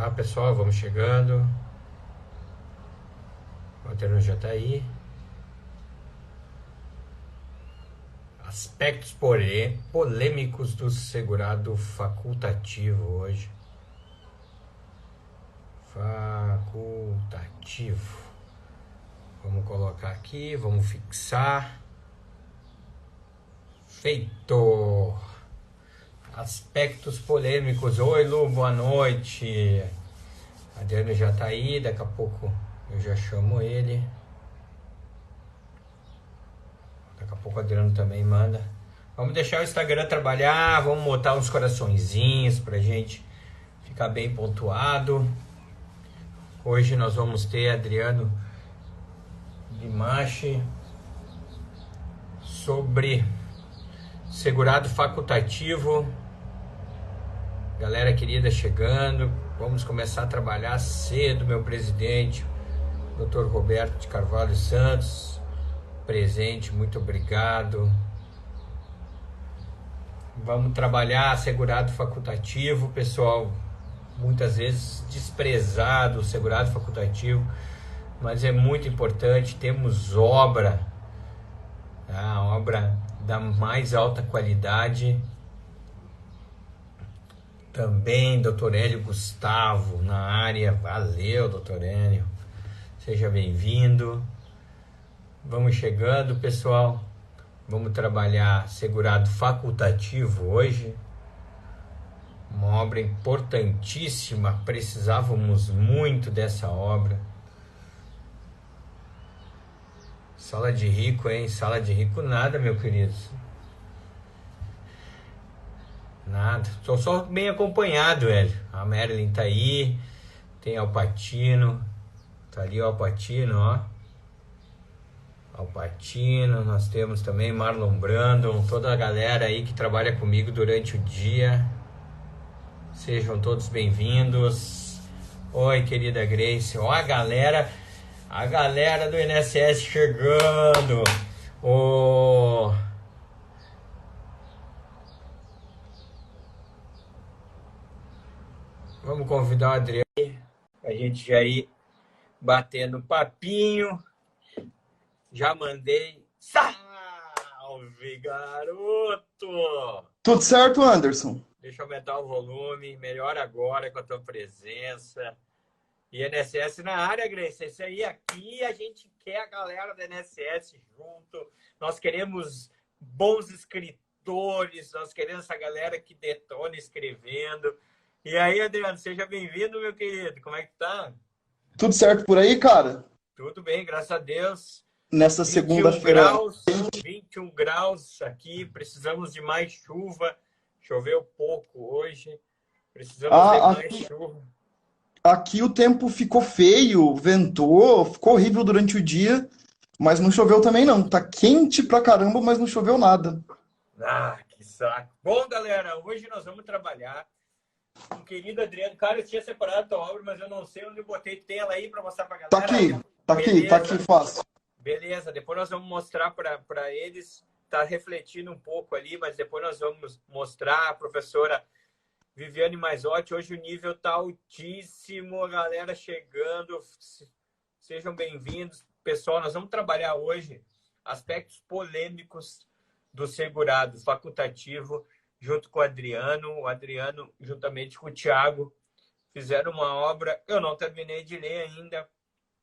Tá, pessoal, vamos chegando. O Adriano já tá aí. Aspectos polêmicos do segurado facultativo hoje. Facultativo. Vamos colocar aqui, vamos fixar. Feito! Aspectos polêmicos. Oi, Lu, boa noite. Adriano já tá aí, daqui a pouco eu já chamo ele. Daqui a pouco o Adriano também manda. Vamos deixar o Instagram trabalhar, vamos botar uns coraçõezinhos pra gente ficar bem pontuado. Hoje nós vamos ter Adriano Limache sobre segurado facultativo. Galera querida chegando, vamos começar a trabalhar cedo, meu presidente, Dr. Roberto de Carvalho Santos, presente, muito obrigado. Vamos trabalhar segurado facultativo, pessoal, muitas vezes desprezado o segurado facultativo, mas é muito importante. Temos obra, tá? Obra da mais alta qualidade. Também Dr. Hélio Gustavo na área. Valeu, Dr. Hélio. Seja bem-vindo. Vamos chegando, pessoal. Vamos trabalhar segurado facultativo hoje. Uma obra importantíssima. Precisávamos muito dessa obra. Sala de rico, hein? Sala de rico nada, meu querido. Nada. Estou só bem acompanhado, velho. A Marilyn tá aí. Tem Alpatino. Tá ali o Alpatino, ó. Alpatino. Nós temos também Marlon Brandon. Toda a galera aí que trabalha comigo durante o dia. Sejam todos bem-vindos. Oi, querida Grace. Ó, a galera do INSS chegando. Vamos convidar o Adriano, a gente já ir batendo papinho. Já mandei. Salve, garoto! Tudo certo, Anderson? Deixa eu aumentar o volume. Melhor agora com a tua presença. INSS na área, Grace. Esse aí, aqui a gente quer a galera do INSS junto. Nós queremos bons escritores. Nós queremos essa galera que detona escrevendo. E aí, Adriano, seja bem-vindo, meu querido. Como é que tá? Tudo certo por aí, cara? Tudo bem, graças a Deus. Nessa 21 segunda-feira. graus, 21 graus aqui. Precisamos de mais chuva. Choveu pouco hoje. Precisamos de mais chuva. Aqui o tempo ficou feio, ventou, ficou horrível durante o dia, mas não choveu também não. Tá quente pra caramba, mas não choveu nada. Ah, que saco. Bom, galera, hoje nós vamos trabalhar com o querido Adriano. Cara, eu tinha separado a tua obra, mas eu não sei onde eu botei. Tem ela aí para mostrar pra galera? Tá aqui, fácil. Beleza, depois nós vamos mostrar para eles. Tá refletindo um pouco ali, mas depois nós vamos mostrar. A professora Viviane Maisotti, hoje o nível tá altíssimo, a galera chegando. Sejam bem-vindos. Pessoal, nós vamos trabalhar hoje aspectos polêmicos do segurado facultativo, junto com o Adriano, juntamente com o Thiago, fizeram uma obra. Eu não terminei de ler ainda,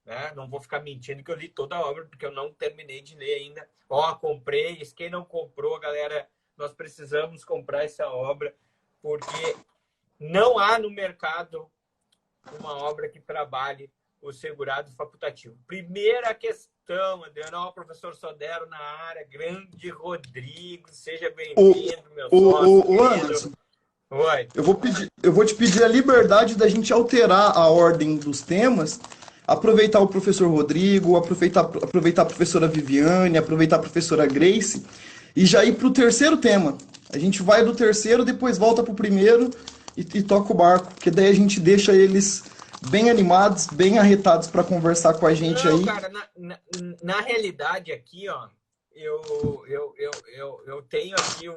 né? Não vou ficar mentindo que eu li toda a obra, porque eu não terminei de ler ainda. Ó, comprei. Quem não comprou, galera, nós precisamos comprar essa obra, porque não há no mercado uma obra que trabalhe o segurado facultativo. Primeira questão, Adriano, ó, professor Sodero na área, grande Rodrigo, seja bem-vindo, meu sócio. Anderson, Oi. eu vou te pedir a liberdade da gente alterar a ordem dos temas, aproveitar o professor Rodrigo, aproveitar a professora Viviane, aproveitar a professora Grace e já ir para o terceiro tema. A gente vai do terceiro, depois volta para o primeiro e toca o barco, porque daí a gente deixa eles bem animados, bem arretados para conversar com a gente. Não, aí. Cara, na realidade aqui, ó, eu tenho aqui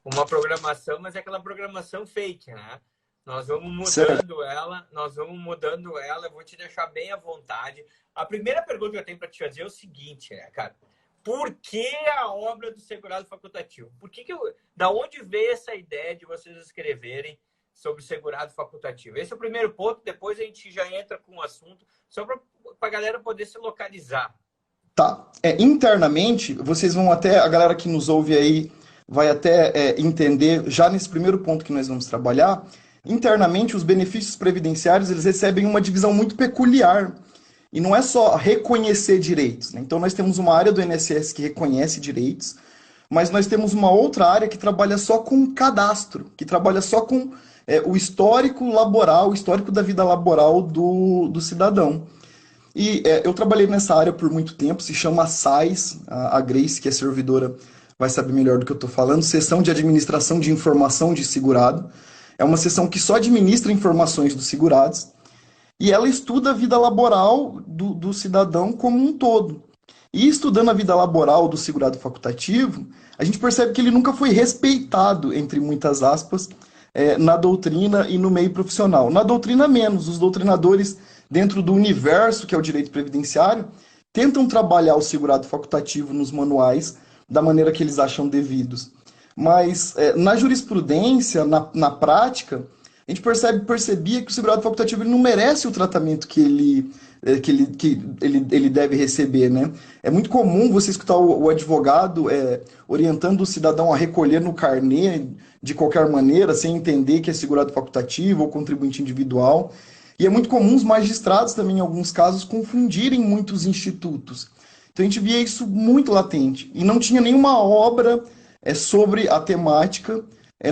uma programação, mas é aquela programação fake, né? Nós vamos Certo. mudando ela, nós vamos mudando ela. Eu vou te deixar bem à vontade. A primeira pergunta que eu tenho para te fazer é o seguinte, né, cara? Por que a obra do segurado facultativo? Da onde veio essa ideia de vocês escreverem sobre o segurado facultativo? Esse é o primeiro ponto. Depois a gente já entra com o assunto, só para a galera poder se localizar. Tá. Internamente, vocês vão até, a galera que nos ouve aí vai até entender, já nesse primeiro ponto que nós vamos trabalhar, internamente os benefícios previdenciários, eles recebem uma divisão muito peculiar. E não é só reconhecer direitos, né? Então nós temos uma área do INSS que reconhece direitos, mas nós temos uma outra área que trabalha só com cadastro, que trabalha só com o histórico laboral, o histórico da vida laboral do cidadão. E eu trabalhei nessa área por muito tempo, se chama SAIS, a Grace, que é servidora, vai saber melhor do que eu estou falando, Seção de Administração de Informação de Segurado. É uma seção que só administra informações dos segurados, e ela estuda a vida laboral do cidadão como um todo. E estudando a vida laboral do segurado facultativo, a gente percebe que ele nunca foi respeitado, entre muitas aspas, na doutrina e no meio profissional. Na doutrina, menos. Os doutrinadores, dentro do universo que é o direito previdenciário, tentam trabalhar o segurado facultativo nos manuais da maneira que eles acham devidos. Mas na jurisprudência, na prática, a gente percebia que o segurado facultativo ele não merece o tratamento que ele deve receber, né? É muito comum você escutar o advogado orientando o cidadão a recolher no carnê de qualquer maneira, sem entender que é segurado facultativo ou contribuinte individual. E é muito comum os magistrados também, em alguns casos, confundirem muitos institutos. Então a gente via isso muito latente. E não tinha nenhuma obra sobre a temática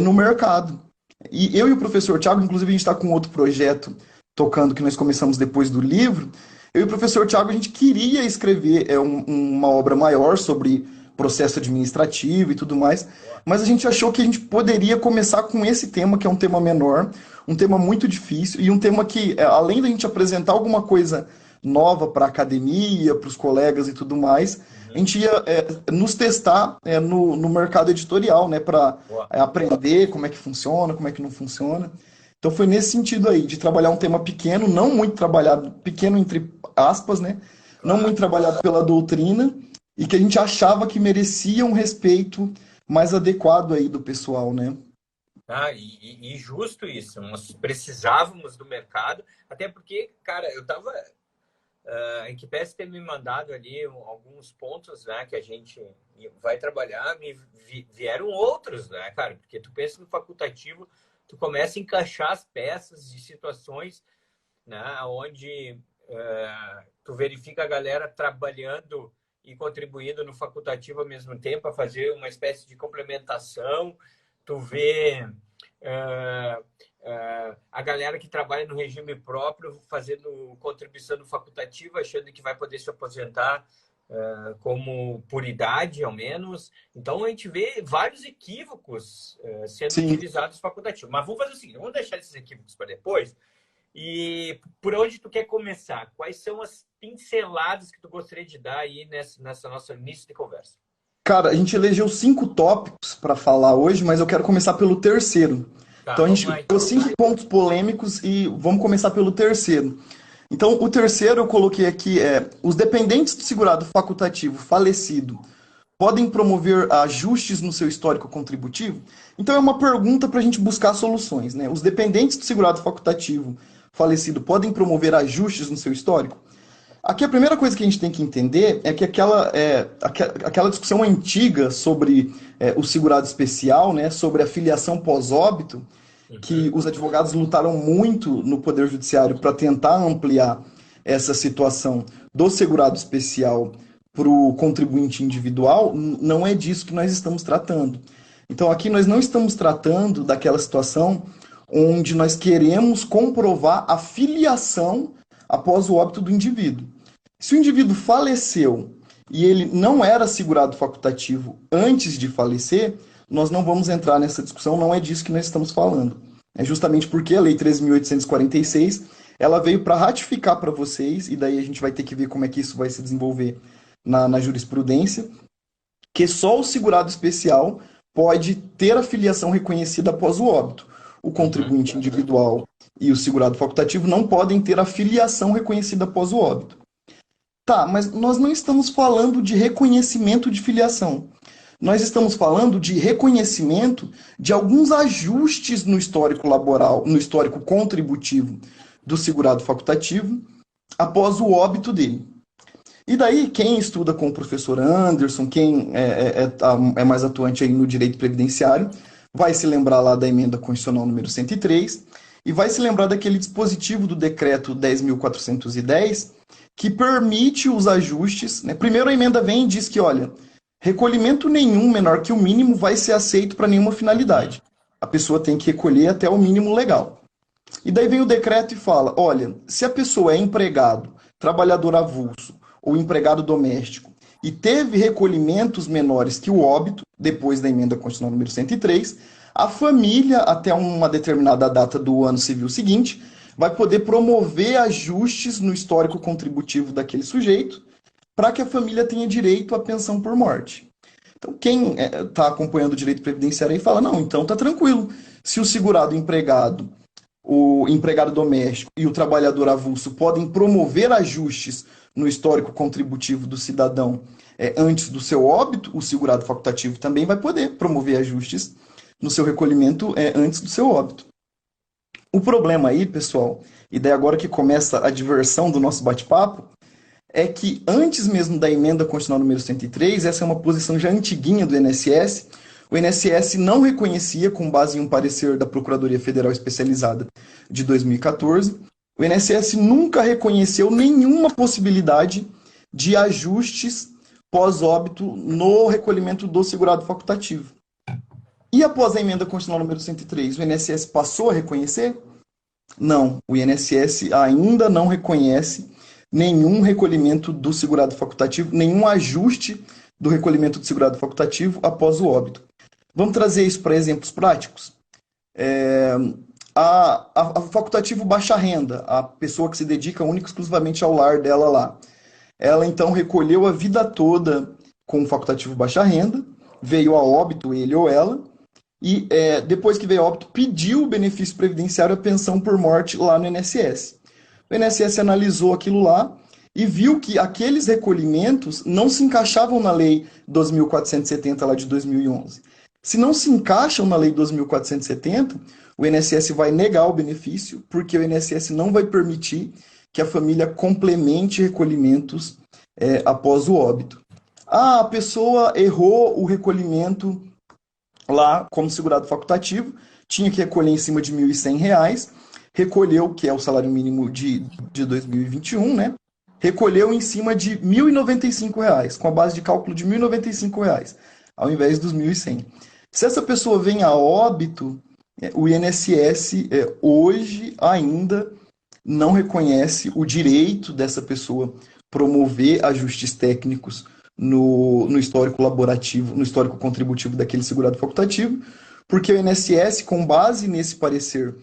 no mercado. E eu e o professor Tiago, inclusive a gente está com outro projeto tocando que nós começamos depois do livro. Eu e o professor Tiago, a gente queria escrever uma obra maior sobre processo administrativo e tudo mais, mas a gente achou que a gente poderia começar com esse tema, que é um tema menor, um tema muito difícil e um tema que, além da gente apresentar alguma coisa nova para a academia, para os colegas e tudo mais, a gente ia nos testar no mercado editorial, né, para aprender como é que funciona, como é que não funciona. Então foi nesse sentido aí, de trabalhar um tema pequeno, não muito trabalhado, pequeno entre aspas, né, não muito trabalhado pela doutrina, e que a gente achava que merecia um respeito mais adequado aí do pessoal, né? E justo isso, nós precisávamos do mercado, até porque, cara, eu tava... A Equipes ter me mandado ali alguns pontos, né, que a gente vai trabalhar, vieram outros, né, cara? Porque tu pensa no facultativo, tu começa a encaixar as peças de situações, né, onde tu verifica a galera trabalhando e contribuindo no facultativo ao mesmo tempo, a fazer uma espécie de complementação. Tu vê a galera que trabalha no regime próprio fazendo contribuição no facultativo, achando que vai poder se aposentar como por idade, ao menos. Então, a gente vê vários equívocos sendo Sim. utilizados no facultativo. Mas vamos fazer o seguinte, vamos deixar esses equívocos para depois. E por onde tu quer começar? Quais são as pinceladas que tu gostaria de dar aí nessa nossa início de conversa? Cara, a gente elegeu 5 tópicos para falar hoje, mas eu quero começar pelo terceiro. Tá, Então a gente vamos lá, pegou 5 pontos polêmicos e vamos começar pelo terceiro. Então, o terceiro eu coloquei aqui os dependentes do segurado facultativo falecido podem promover ajustes no seu histórico contributivo? Então é uma pergunta para a gente buscar soluções, né? Os dependentes do segurado facultativo falecido podem promover ajustes no seu histórico? Aqui a primeira coisa que a gente tem que entender é que aquela discussão antiga sobre o segurado especial, né, sobre a filiação pós-óbito, que os advogados lutaram muito no Poder Judiciário para tentar ampliar essa situação do segurado especial para o contribuinte individual, não é disso que nós estamos tratando. Então aqui nós não estamos tratando daquela situação onde nós queremos comprovar a filiação após o óbito do indivíduo. Se o indivíduo faleceu e ele não era segurado facultativo antes de falecer, nós não vamos entrar nessa discussão, não é disso que nós estamos falando. É justamente porque a Lei 13.846, ela veio para ratificar para vocês, e daí a gente vai ter que ver como é que isso vai se desenvolver na jurisprudência, que só o segurado especial pode ter a filiação reconhecida após o óbito. o contribuinte individual e o segurado facultativo não podem ter a filiação reconhecida após o óbito. Tá, mas nós não estamos falando de reconhecimento de filiação. Nós estamos falando de reconhecimento de alguns ajustes no histórico laboral, no histórico contributivo do segurado facultativo após o óbito dele. E daí, quem estuda com o professor Anderson, quem é mais atuante aí no direito previdenciário, vai se lembrar lá da emenda constitucional número 103 e vai se lembrar daquele dispositivo do decreto 10.410 que permite os ajustes, né? Primeiro a emenda vem e diz que, olha, recolhimento nenhum menor que o mínimo vai ser aceito para nenhuma finalidade. A pessoa tem que recolher até o mínimo legal. E daí vem o decreto e fala, olha, se a pessoa é empregado, trabalhador avulso ou empregado doméstico e teve recolhimentos menores que o óbito, depois da emenda constitucional número 103, a família, até uma determinada data do ano civil seguinte, vai poder promover ajustes no histórico contributivo daquele sujeito para que a família tenha direito à pensão por morte. Então, quem está acompanhando o direito previdenciário aí fala, não, então tá tranquilo. Se o segurado empregado, o empregado doméstico e o trabalhador avulso podem promover ajustes no histórico contributivo do cidadão antes do seu óbito, o segurado facultativo também vai poder promover ajustes no seu recolhimento antes do seu óbito. O problema aí, pessoal, e daí agora que começa a diversão do nosso bate-papo, é que antes mesmo da emenda constitucional número 103, essa é uma posição já antiguinha do INSS, o INSS não reconhecia, com base em um parecer da Procuradoria Federal Especializada de 2014, o INSS nunca reconheceu nenhuma possibilidade de ajustes pós-óbito no recolhimento do segurado facultativo. E após a emenda constitucional número 103, o INSS passou a reconhecer? Não, o INSS ainda não reconhece nenhum recolhimento do segurado facultativo, nenhum ajuste do recolhimento do segurado facultativo após o óbito. Vamos trazer isso para exemplos práticos? A facultativo baixa renda, a pessoa que se dedica única e exclusivamente ao lar dela lá, ela então recolheu a vida toda com o facultativo baixa renda, veio a óbito ele ou ela, e depois que veio a óbito, pediu o benefício previdenciário, a pensão por morte lá no INSS. O INSS analisou aquilo lá e viu que aqueles recolhimentos não se encaixavam na Lei 2.470 lá de 2011. Se não se encaixam na Lei 2.470, o INSS vai negar o benefício, porque o INSS não vai permitir que a família complemente recolhimentos após o óbito. A pessoa errou o recolhimento lá como segurado facultativo, tinha que recolher em cima de R$ 1.100, recolheu, que é o salário mínimo de 2021, né? Recolheu em cima de R$ 1.095, com a base de cálculo de R$ 1.095, ao invés dos R$ 1.100. Se essa pessoa vem a óbito, o INSS hoje ainda não reconhece o direito dessa pessoa promover ajustes técnicos no histórico laborativo, no histórico contributivo daquele segurado facultativo, porque o INSS, com base nesse parecer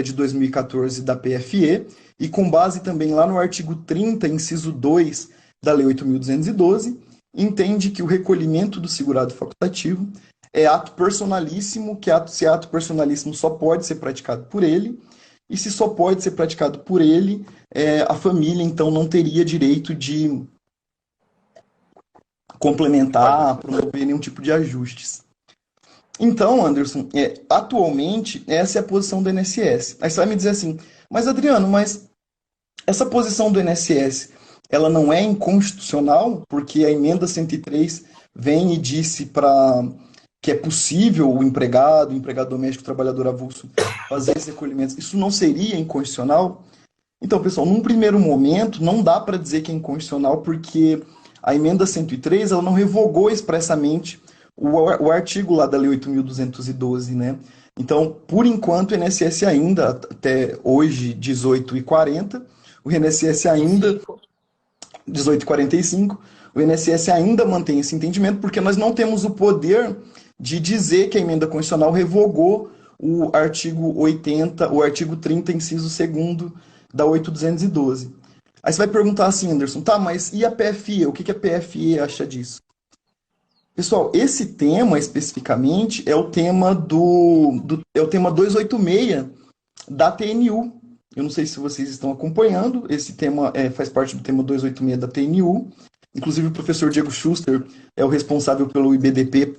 de 2014 da PFE, e com base também lá no artigo 30, inciso 2 da Lei 8.212, entende que o recolhimento do segurado facultativo é ato personalíssimo, que se ato personalíssimo só pode ser praticado por ele, e se só pode ser praticado por ele, a família então não teria direito de complementar, promover nenhum tipo de ajustes. Então, Anderson, atualmente, essa é a posição do INSS. Aí você vai me dizer assim, mas Adriano, mas essa posição do INSS, ela não é inconstitucional? Porque a emenda 103 vem e disse que é possível o empregado doméstico, trabalhador avulso, fazer esses recolhimentos. Isso não seria inconstitucional? Então, pessoal, num primeiro momento, não dá para dizer que é inconstitucional, porque a emenda 103 ela não revogou expressamente o artigo lá da Lei 8.212, né? Então, por enquanto, o INSS ainda, até hoje, 18h40, o INSS ainda, 18h45, o INSS ainda mantém esse entendimento, porque nós não temos o poder de dizer que a emenda constitucional revogou o artigo 80, o artigo 30, inciso 2º da 8.212. Aí você vai perguntar assim, Anderson, tá, mas e a PFE? O que a PFE acha disso? Pessoal, esse tema especificamente é o tema é o tema 286 da TNU. Eu não sei se vocês estão acompanhando, esse tema faz parte do tema 286 da TNU. Inclusive o professor Diego Schuster é o responsável pelo IBDP,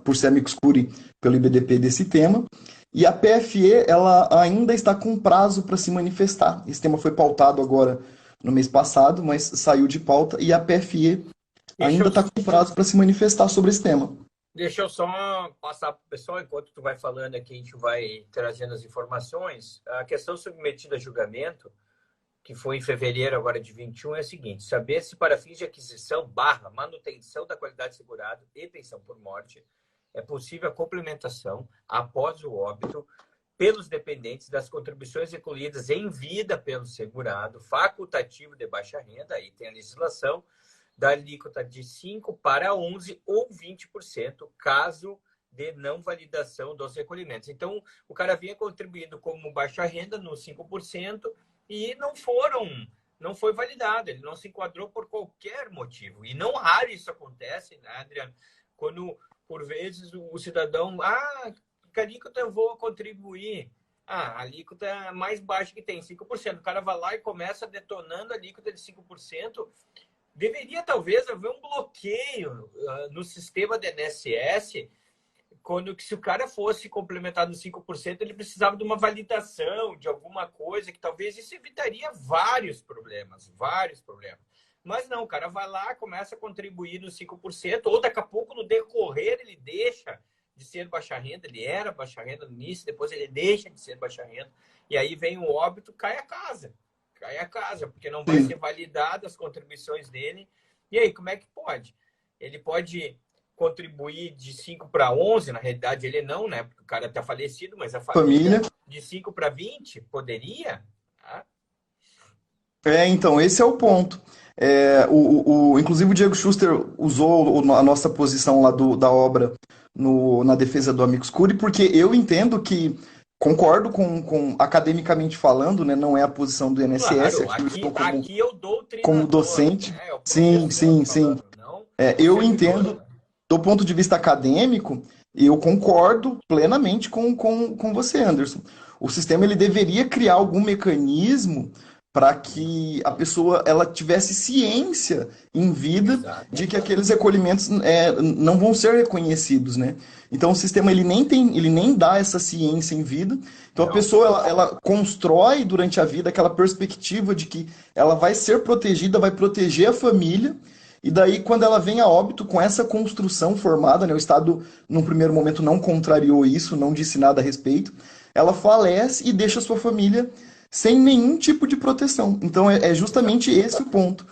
por ser amicus curiae pelo IBDP desse tema. E a PFE, ela ainda está com prazo para se manifestar. Esse tema foi pautado agora no mês passado, mas saiu de pauta, e a PFE Deixa ainda eu, está com prazo para se manifestar sobre esse tema. deixa eu só passar para o pessoal, enquanto tu vai falando aqui, a gente vai trazendo as informações. A questão submetida a julgamento, que foi em fevereiro agora de 21, é a seguinte: saber se para fins de aquisição / manutenção da qualidade segurada e pensão por morte é possível a complementação após o óbito pelos dependentes das contribuições recolhidas em vida pelo segurado, facultativo de baixa renda, aí tem a legislação, da alíquota de 5% para 11% ou 20%, caso de não validação dos recolhimentos. Então, o cara vinha contribuindo como baixa renda no 5% e não foi validado, ele não se enquadrou por qualquer motivo. E não raro isso acontece, né, Adriano? Quando, por vezes, o cidadão, que alíquota eu vou contribuir? A alíquota mais baixa que tem, 5%. O cara vai lá e começa detonando a alíquota de 5%. Deveria, talvez, haver um bloqueio no sistema do INSS, se o cara fosse complementado no 5%, ele precisava de uma validação, de alguma coisa, que talvez isso evitaria vários problemas. Mas não, o cara vai lá, começa a contribuir no 5%, ou daqui a pouco, no decorrer, ele deixa de ser baixa renda, ele era baixa renda no início, depois ele deixa de ser baixa renda, e aí vem o óbito, cai a casa, porque não vai ser validada as contribuições dele. E aí, como é que pode? Ele pode contribuir de 5 para 11, na realidade ele não, né? Porque o cara está falecido, mas a família de 5 para 20 poderia? Então, esse é o ponto. Inclusive o Diego Schuster usou a nossa posição lá da obra na defesa do amicus curiae, porque eu entendo que concordo academicamente falando, né? Não é a posição do INSS. Claro, aqui eu dou como docente. Sim. Não, eu entendo, do ponto de vista acadêmico, eu concordo plenamente com você, Anderson. O sistema ele deveria criar algum mecanismo para que a pessoa ela tivesse ciência em vida de que aqueles recolhimentos não vão ser reconhecidos, né? Então o sistema ele nem dá essa ciência em vida. Então a pessoa ela constrói durante a vida aquela perspectiva de que ela vai ser protegida, vai proteger a família. E daí, quando ela vem a óbito com essa construção formada, né, o Estado, num primeiro momento, não contrariou isso, não disse nada a respeito, ela falece e deixa a sua família sem nenhum tipo de proteção. Então, é justamente esse o ponto.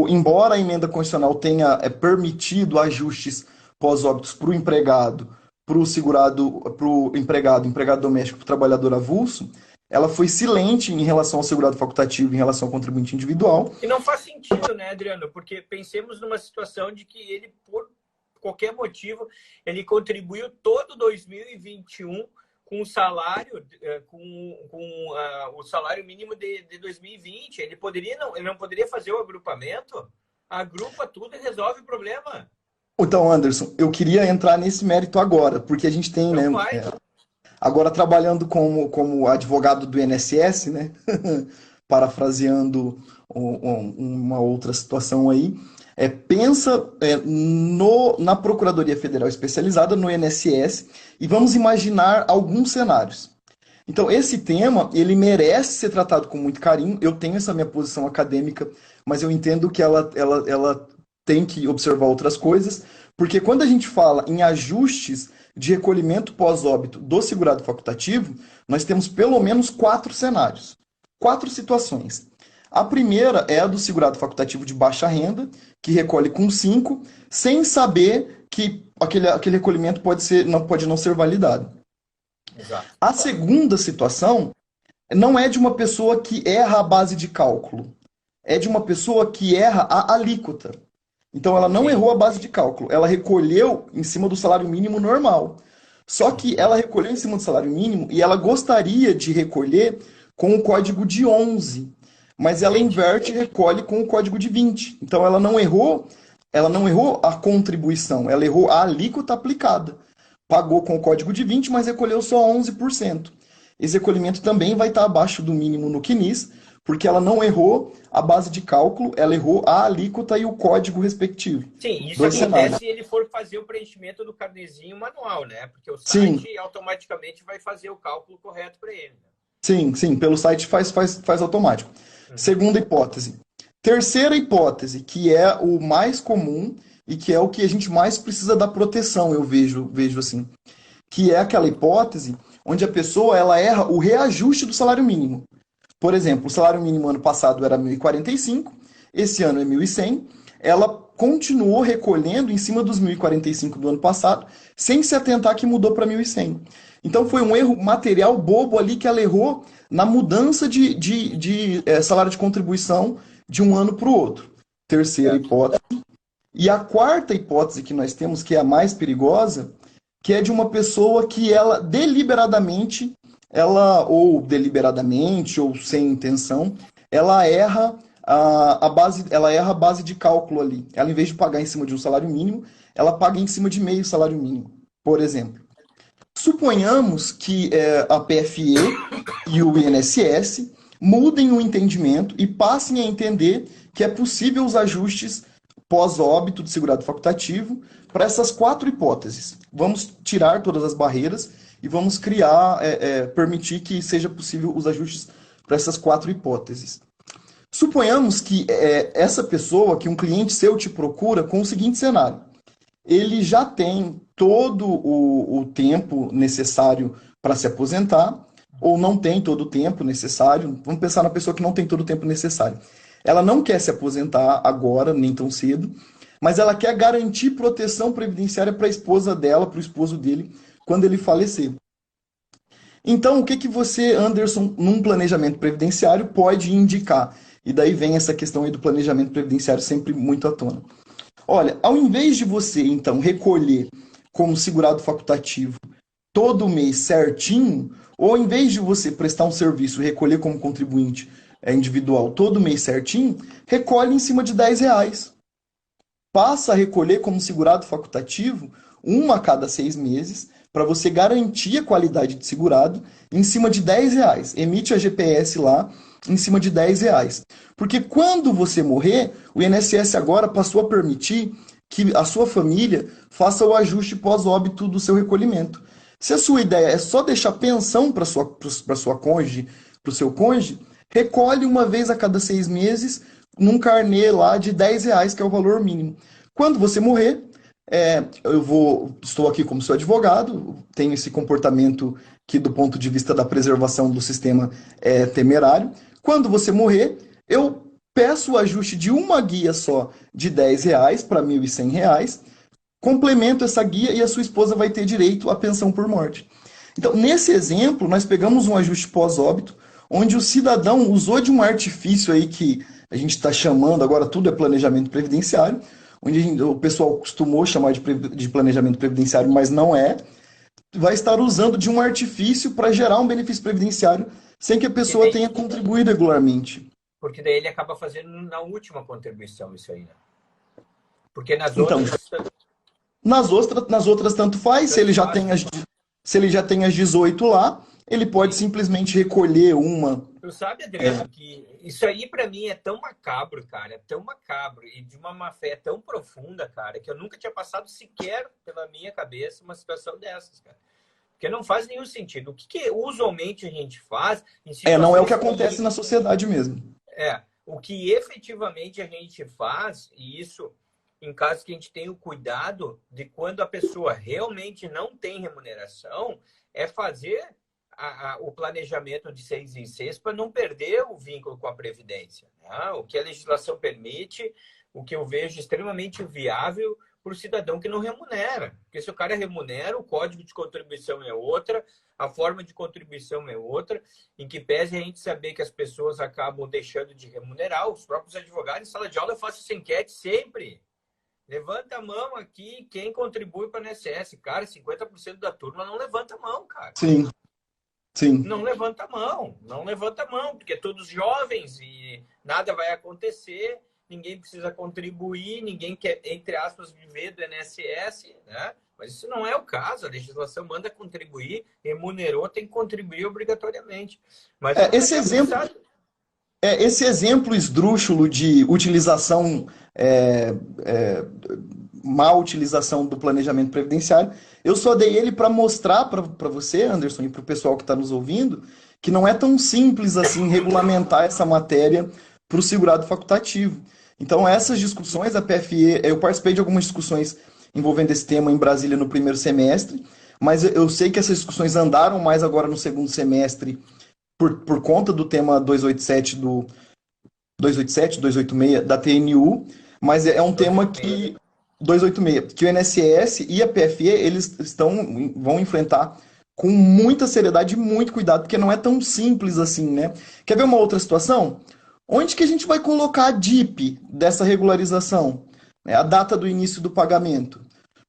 Embora a emenda constitucional tenha permitido ajustes pós-óbitos para o empregado, para o segurado, para o empregado doméstico, para o trabalhador avulso, ela foi silente em relação ao segurado facultativo, em relação ao contribuinte individual. E não faz sentido, né, Adriano? Porque pensemos numa situação de que ele, por qualquer motivo, ele contribuiu todo 2021 com o salário, o salário mínimo de 2020. Ele não poderia fazer o agrupamento? Agrupa tudo e resolve o problema. Então, Anderson, eu queria entrar nesse mérito agora, porque a gente tem, Não né? Agora trabalhando como advogado do INSS, né? Parafraseando uma outra situação aí, pensa na Procuradoria Federal Especializada, no INSS, e vamos imaginar alguns cenários. Então, esse tema, ele merece ser tratado com muito carinho. Eu tenho essa minha posição acadêmica, mas eu entendo que ela tem que observar outras coisas, porque quando a gente fala em ajustes de recolhimento pós-óbito do segurado facultativo, nós temos pelo menos 4 cenários, 4 situações. A primeira é a do segurado facultativo de baixa renda, que recolhe com 5, sem saber que aquele recolhimento pode não ser validado. Exato. A segunda situação não é de uma pessoa que erra a base de cálculo, é de uma pessoa que erra a alíquota. Então, ela não errou a base de cálculo, ela recolheu em cima do salário mínimo normal. Só que ela recolheu em cima do salário mínimo e ela gostaria de recolher com o código de 11, mas ela inverte e recolhe com o código de 20. Então, ela não errou Ela não errou a contribuição, ela errou a alíquota aplicada. Pagou com o código de 20, mas recolheu só 11%. Esse recolhimento também vai estar abaixo do mínimo no CNIS, porque ela não errou a base de cálculo, ela errou a alíquota e o código respectivo. Sim, isso Dois acontece cenários. se ele for fazer o preenchimento do carnezinho manual, né? Porque o Sim, site automaticamente vai fazer o cálculo correto para ele. Né? sim, pelo site faz automático. Uhum. Segunda hipótese. Terceira hipótese, que é o mais comum e que é o que a gente mais precisa da proteção, eu vejo assim, que é aquela hipótese onde a pessoa ela erra o reajuste do salário mínimo. Por exemplo, o salário mínimo ano passado era 1.045, esse ano é 1.100. Ela continuou recolhendo em cima dos 1.045 do ano passado, sem se atentar que mudou para 1.100. Então foi um erro material bobo ali que ela errou na mudança de salário de contribuição de um ano para o outro. Terceira Certo. hipótese. E a quarta hipótese que nós temos, que é a mais perigosa, que é de uma pessoa que ela deliberadamente, ou sem intenção, ela erra a base de cálculo ali. Ela, em vez de pagar em cima de um salário mínimo, ela paga em cima de meio salário mínimo, por exemplo. Suponhamos que a PFE e o INSS mudem o entendimento e passem a entender que é possível os ajustes pós-óbito do segurado facultativo para essas quatro hipóteses. Vamos tirar todas as barreiras e vamos permitir que seja possível os ajustes para essas quatro hipóteses. Suponhamos que essa pessoa, que um cliente seu te procura com o seguinte cenário. Ele já tem todo o tempo necessário para se aposentar, ou não tem todo o tempo necessário. Vamos pensar na pessoa que não tem todo o tempo necessário. Ela não quer se aposentar agora, nem tão cedo, mas ela quer garantir proteção previdenciária para a esposa dela, para o esposo dele, quando ele falecer. Então, o que você, Anderson, num planejamento previdenciário, pode indicar? E daí vem essa questão aí do planejamento previdenciário sempre muito à tona. Olha, ao invés de você, então, recolher como segurado facultativo todo mês certinho, ou ao invés de você prestar um serviço e recolher como contribuinte individual todo mês certinho, recolhe em cima de R$ 10. Passa a recolher como segurado facultativo uma a cada 6 meses, para você garantir a qualidade de segurado em cima de R$ 10. Emite a GPS lá em cima de R$ 10. Porque quando você morrer, o INSS agora passou a permitir que a sua família faça o ajuste pós-óbito do seu recolhimento. Se a sua ideia é só deixar pensão para sua cônjuge, para o seu cônjuge, recolhe uma vez a cada 6 meses num carnê lá de R$ 10, que é o valor mínimo. Quando você morrer, estou aqui como seu advogado, tenho esse comportamento que, do ponto de vista da preservação do sistema, é temerário. Quando você morrer, eu peço o ajuste de uma guia só de R$ 10 para R$ 1.100, complemento essa guia e a sua esposa vai ter direito à pensão por morte. Então, nesse exemplo, nós pegamos um ajuste pós-óbito, onde o cidadão usou de um artifício aí que a gente está chamando, agora tudo é planejamento previdenciário, onde o pessoal costumou chamar de planejamento previdenciário, mas não é, vai estar usando de um artifício para gerar um benefício previdenciário sem que a pessoa tenha contribuído regularmente. Porque daí ele acaba fazendo na última contribuição isso aí, né? Porque nas Então, outras... nas outras tanto faz, se ele já tem as 18 lá, ele pode Sim. simplesmente recolher uma. Tu sabe, Adriano, que isso aí para mim é tão macabro, cara, é tão macabro e de uma má fé tão profunda, cara, que eu nunca tinha passado sequer pela minha cabeça uma situação dessas, cara. Porque não faz nenhum sentido. O que usualmente a gente faz em Não é o situações que acontece na sociedade mesmo. o que efetivamente a gente faz, e isso em casos que a gente tem o cuidado de quando a pessoa realmente não tem remuneração, é fazer o planejamento de 6 em 6 para não perder o vínculo com a Previdência. Né? O que a legislação permite, o que eu vejo extremamente viável para o cidadão que não remunera. Porque se o cara remunera, o código de contribuição é outra, a forma de contribuição é outra, em que pese a gente saber que as pessoas acabam deixando de remunerar, os próprios advogados em sala de aula eu faço essa enquete sempre. Levanta a mão aqui quem contribui para o INSS. Cara, 50% da turma não levanta a mão, cara. Sim, sim. Não levanta a mão, porque todos jovens e nada vai acontecer. ninguém precisa contribuir, ninguém quer, entre aspas, viver do INSS, né? Mas isso não é o caso, a legislação manda contribuir, remunerou, tem que contribuir obrigatoriamente. Mas eu É, nunca esse tinha exemplo, pensado. esse exemplo esdrúxulo de utilização, é, é, má utilização do planejamento previdenciário, eu só dei ele para mostrar para você, Anderson, e para o pessoal que está nos ouvindo, que não é tão simples assim regulamentar essa matéria para o segurado facultativo. Então, essas discussões, a PFE, eu participei de algumas discussões envolvendo esse tema em Brasília no primeiro semestre, mas eu sei que essas discussões andaram mais agora no segundo semestre por conta do tema 287 287, 286 da TNU, mas é um tema 286. que 286, que o INSS e a PFE vão enfrentar com muita seriedade e muito cuidado, porque não é tão simples assim, né? Quer ver uma outra situação? Onde que a gente vai colocar a DIP dessa regularização? É a data do início do pagamento.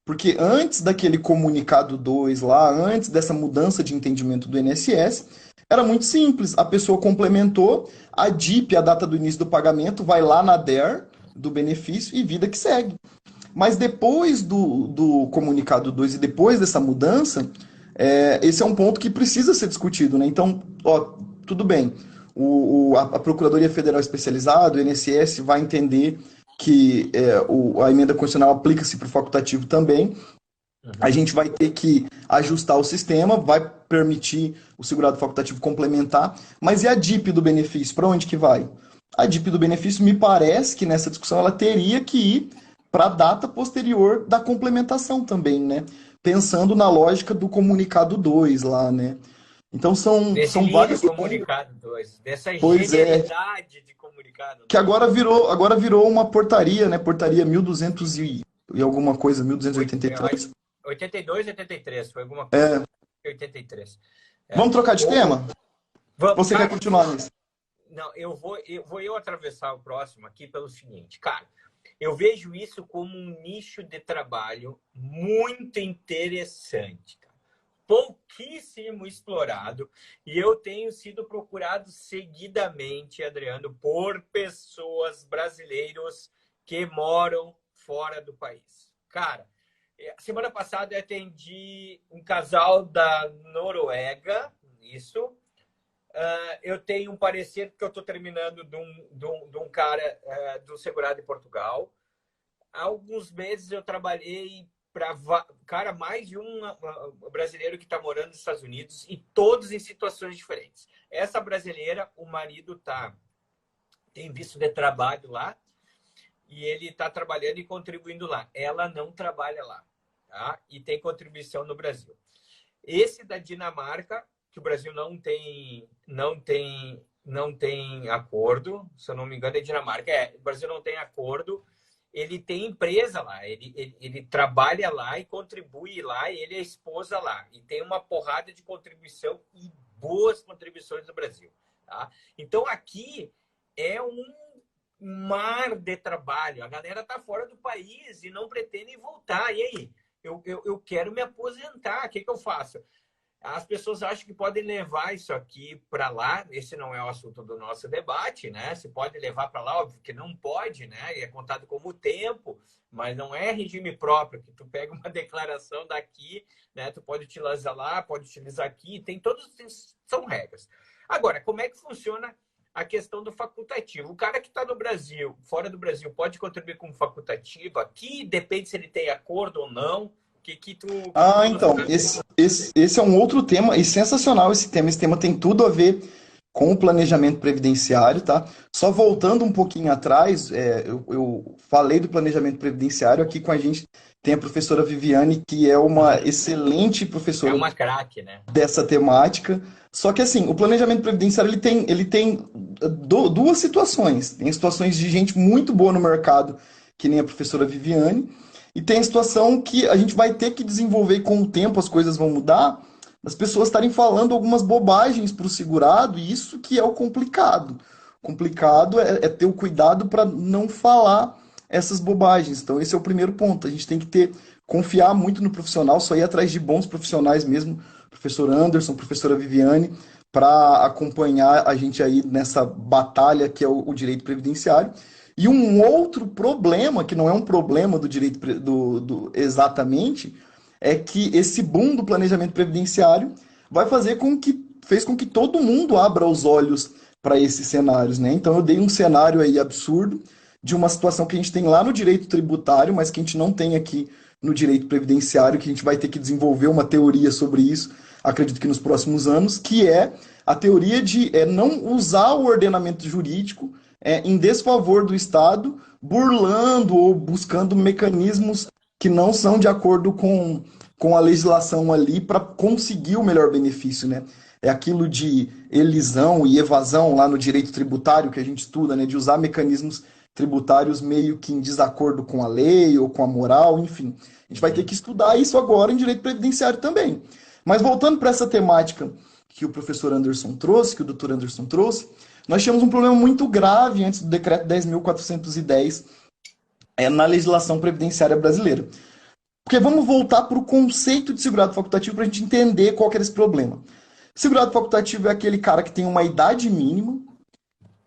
Porque antes daquele comunicado 2 lá, antes dessa mudança de entendimento do INSS, era muito simples. A pessoa complementou, a DIP, a data do início do pagamento, vai lá na DER do benefício e vida que segue. Mas depois do comunicado 2 e depois dessa mudança, esse é um ponto que precisa ser discutido, né? Então, ó, tudo bem. A Procuradoria Federal Especializada, o INSS, vai entender que a emenda constitucional aplica-se para o facultativo também. A gente vai ter que ajustar o sistema, vai permitir o segurado facultativo complementar, mas e a DIP do benefício? Para onde que vai? A DIP do benefício, me parece que nessa discussão ela teria que ir para a data posterior da complementação também, né? Pensando na lógica do comunicado 2 lá, né? Então Desse são lindo várias. comunicado 2, dessa Pois é, genialidade de comunicado que 2. agora virou uma portaria, né? Portaria 1200 e alguma coisa, É, 1283. 82, 83, foi alguma coisa. É, 83. É. vamos trocar de tema? Vamos, Você quer cara, continuar nisso? não, eu vou atravessar o próximo aqui pelo seguinte, cara, eu vejo isso como um nicho de trabalho muito interessante, cara. Pouquíssimo explorado, e eu tenho sido procurado seguidamente, Adriano, por pessoas brasileiros que moram fora do país. Cara, semana passada eu atendi um casal da Noruega, isso. Eu tenho um parecer que eu estou terminando de um cara do segurado em Portugal. Há alguns meses eu trabalhei para, cara, mais de um brasileiro que está morando nos Estados Unidos e todos em situações diferentes. Essa brasileira, o marido tem visto de trabalho lá e ele está trabalhando e contribuindo lá. Ela não trabalha lá, tá? E tem contribuição no Brasil. Esse da Dinamarca, que o Brasil não tem acordo, se eu não me engano, é Dinamarca. O Brasil não tem acordo. Ele tem empresa lá, ele trabalha lá e contribui lá, e ele é esposa lá. E tem uma porrada de contribuição e boas contribuições do Brasil. Tá? Então, aqui é um mar de trabalho. A galera está fora do país e não pretende voltar. E aí? Eu quero me aposentar. O que eu faço? As pessoas acham que podem levar isso aqui para lá. Esse não é o assunto do nosso debate, né? Se pode levar para lá, óbvio que não pode, né? E é contado como tempo, mas não é regime próprio, que tu pega uma declaração daqui, né? Tu pode utilizar lá, pode utilizar aqui, são regras. Agora, como é que funciona a questão do facultativo? O cara que está no Brasil, fora do Brasil, pode contribuir como facultativo aqui, depende se ele tem acordo ou não. Então, esse é um outro tema, e sensacional esse tema. Esse tema tem tudo a ver com o planejamento previdenciário, tá? Só voltando um pouquinho atrás, eu falei do planejamento previdenciário, aqui com a gente tem a professora Viviane, que é uma excelente professora. É uma craque, né? Dessa temática. Só que assim, o planejamento previdenciário ele tem duas situações. Tem situações de gente muito boa no mercado, que nem a professora Viviane, e tem a situação que a gente vai ter que desenvolver com o tempo, as coisas vão mudar, as pessoas estarem falando algumas bobagens para o segurado, e isso que é o complicado. O complicado é ter o cuidado para não falar essas bobagens. Então, esse é o primeiro ponto. A gente tem que confiar muito no profissional, só ir atrás de bons profissionais mesmo, professor Anderson, professora Viviane, para acompanhar a gente aí nessa batalha que é o direito previdenciário. E um outro problema, que não é um problema do direito exatamente, é que esse boom do planejamento previdenciário vai fez com que todo mundo abra os olhos para esses cenários, né? Então eu dei um cenário aí absurdo de uma situação que a gente tem lá no direito tributário, mas que a gente não tem aqui no direito previdenciário, que a gente vai ter que desenvolver uma teoria sobre isso, acredito que nos próximos anos, que é a teoria de não usar o ordenamento jurídico em desfavor do Estado, burlando ou buscando mecanismos que não são de acordo com a legislação ali para conseguir o melhor benefício, né? É aquilo de elisão e evasão lá no direito tributário que a gente estuda, né? De usar mecanismos tributários meio que em desacordo com a lei ou com a moral, enfim. A gente vai ter que estudar isso agora em direito previdenciário também. Mas voltando para essa temática que o professor Anderson trouxe, que o doutor Anderson trouxe, nós tínhamos um problema muito grave antes do decreto 10.410 na legislação previdenciária brasileira. Porque vamos voltar para o conceito de segurado facultativo para a gente entender qual que era esse problema. Segurado facultativo é aquele cara que tem uma idade mínima,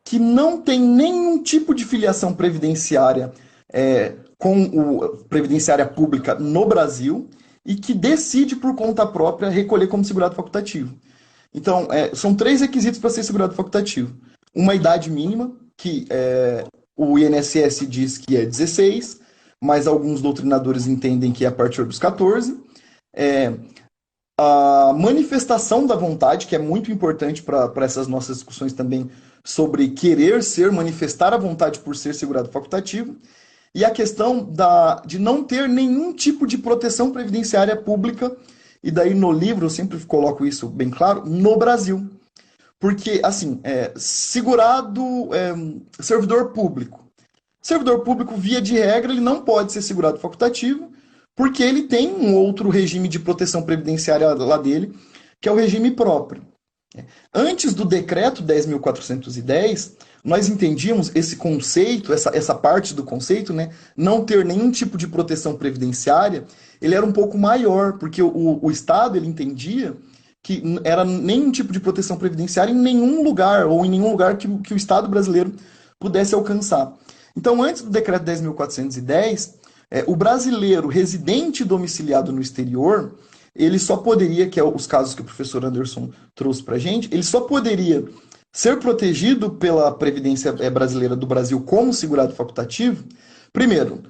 que não tem nenhum tipo de filiação previdenciária previdenciária pública no Brasil e que decide por conta própria recolher como segurado facultativo. Então, são 3 requisitos para ser segurado facultativo. Uma idade mínima, que o INSS diz que é 16, mas alguns doutrinadores entendem que é a partir dos 14. A manifestação da vontade, que é muito importante para essas nossas discussões também sobre querer manifestar a vontade por ser segurado facultativo. E a questão de não ter nenhum tipo de proteção previdenciária pública, e daí no livro eu sempre coloco isso bem claro, no Brasil. Porque, assim, servidor público. Servidor público, via de regra, ele não pode ser segurado facultativo, porque ele tem um outro regime de proteção previdenciária lá dele, que é o regime próprio. Antes do decreto 10.410, nós entendíamos esse conceito, essa parte do conceito, né, não ter nenhum tipo de proteção previdenciária, ele era um pouco maior, porque o Estado ele entendia que era nenhum tipo de proteção previdenciária em nenhum lugar, ou em nenhum lugar que o Estado brasileiro pudesse alcançar. Então, antes do decreto 10.410, o brasileiro residente domiciliado no exterior, ele só poderia, que é os casos que o professor Anderson trouxe para a gente, ele só poderia ser protegido pela Previdência Brasileira do Brasil como segurado facultativo, primeiro,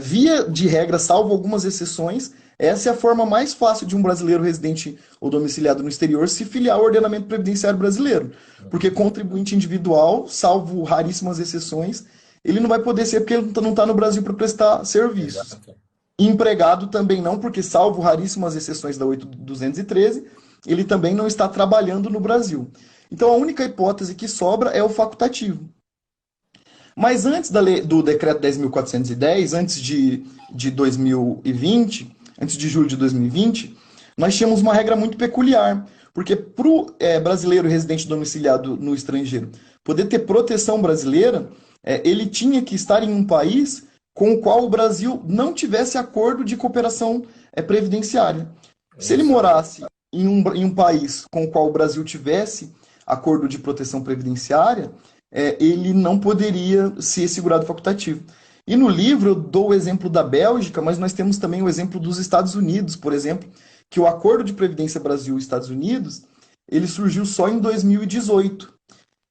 via de regra, salvo algumas exceções, essa é a forma mais fácil de um brasileiro residente ou domiciliado no exterior se filiar ao ordenamento previdenciário brasileiro. Porque contribuinte individual, salvo raríssimas exceções, ele não vai poder ser porque ele não está no Brasil para prestar serviços. Exato. Empregado também não, porque salvo raríssimas exceções da 8.213, ele também não está trabalhando no Brasil. Então a única hipótese que sobra é o facultativo. Mas antes do decreto 10.410, antes de 2020, antes de julho de 2020, nós tínhamos uma regra muito peculiar, porque para o brasileiro residente domiciliado no estrangeiro poder ter proteção brasileira, ele tinha que estar em um país com o qual o Brasil não tivesse acordo de cooperação previdenciária. Se ele morasse em um país com o qual o Brasil tivesse acordo de proteção previdenciária, ele não poderia ser segurado facultativo. E no livro eu dou o exemplo da Bélgica, mas nós temos também o exemplo dos Estados Unidos, por exemplo, que o Acordo de Previdência Brasil-Estados Unidos, ele surgiu só em 2018.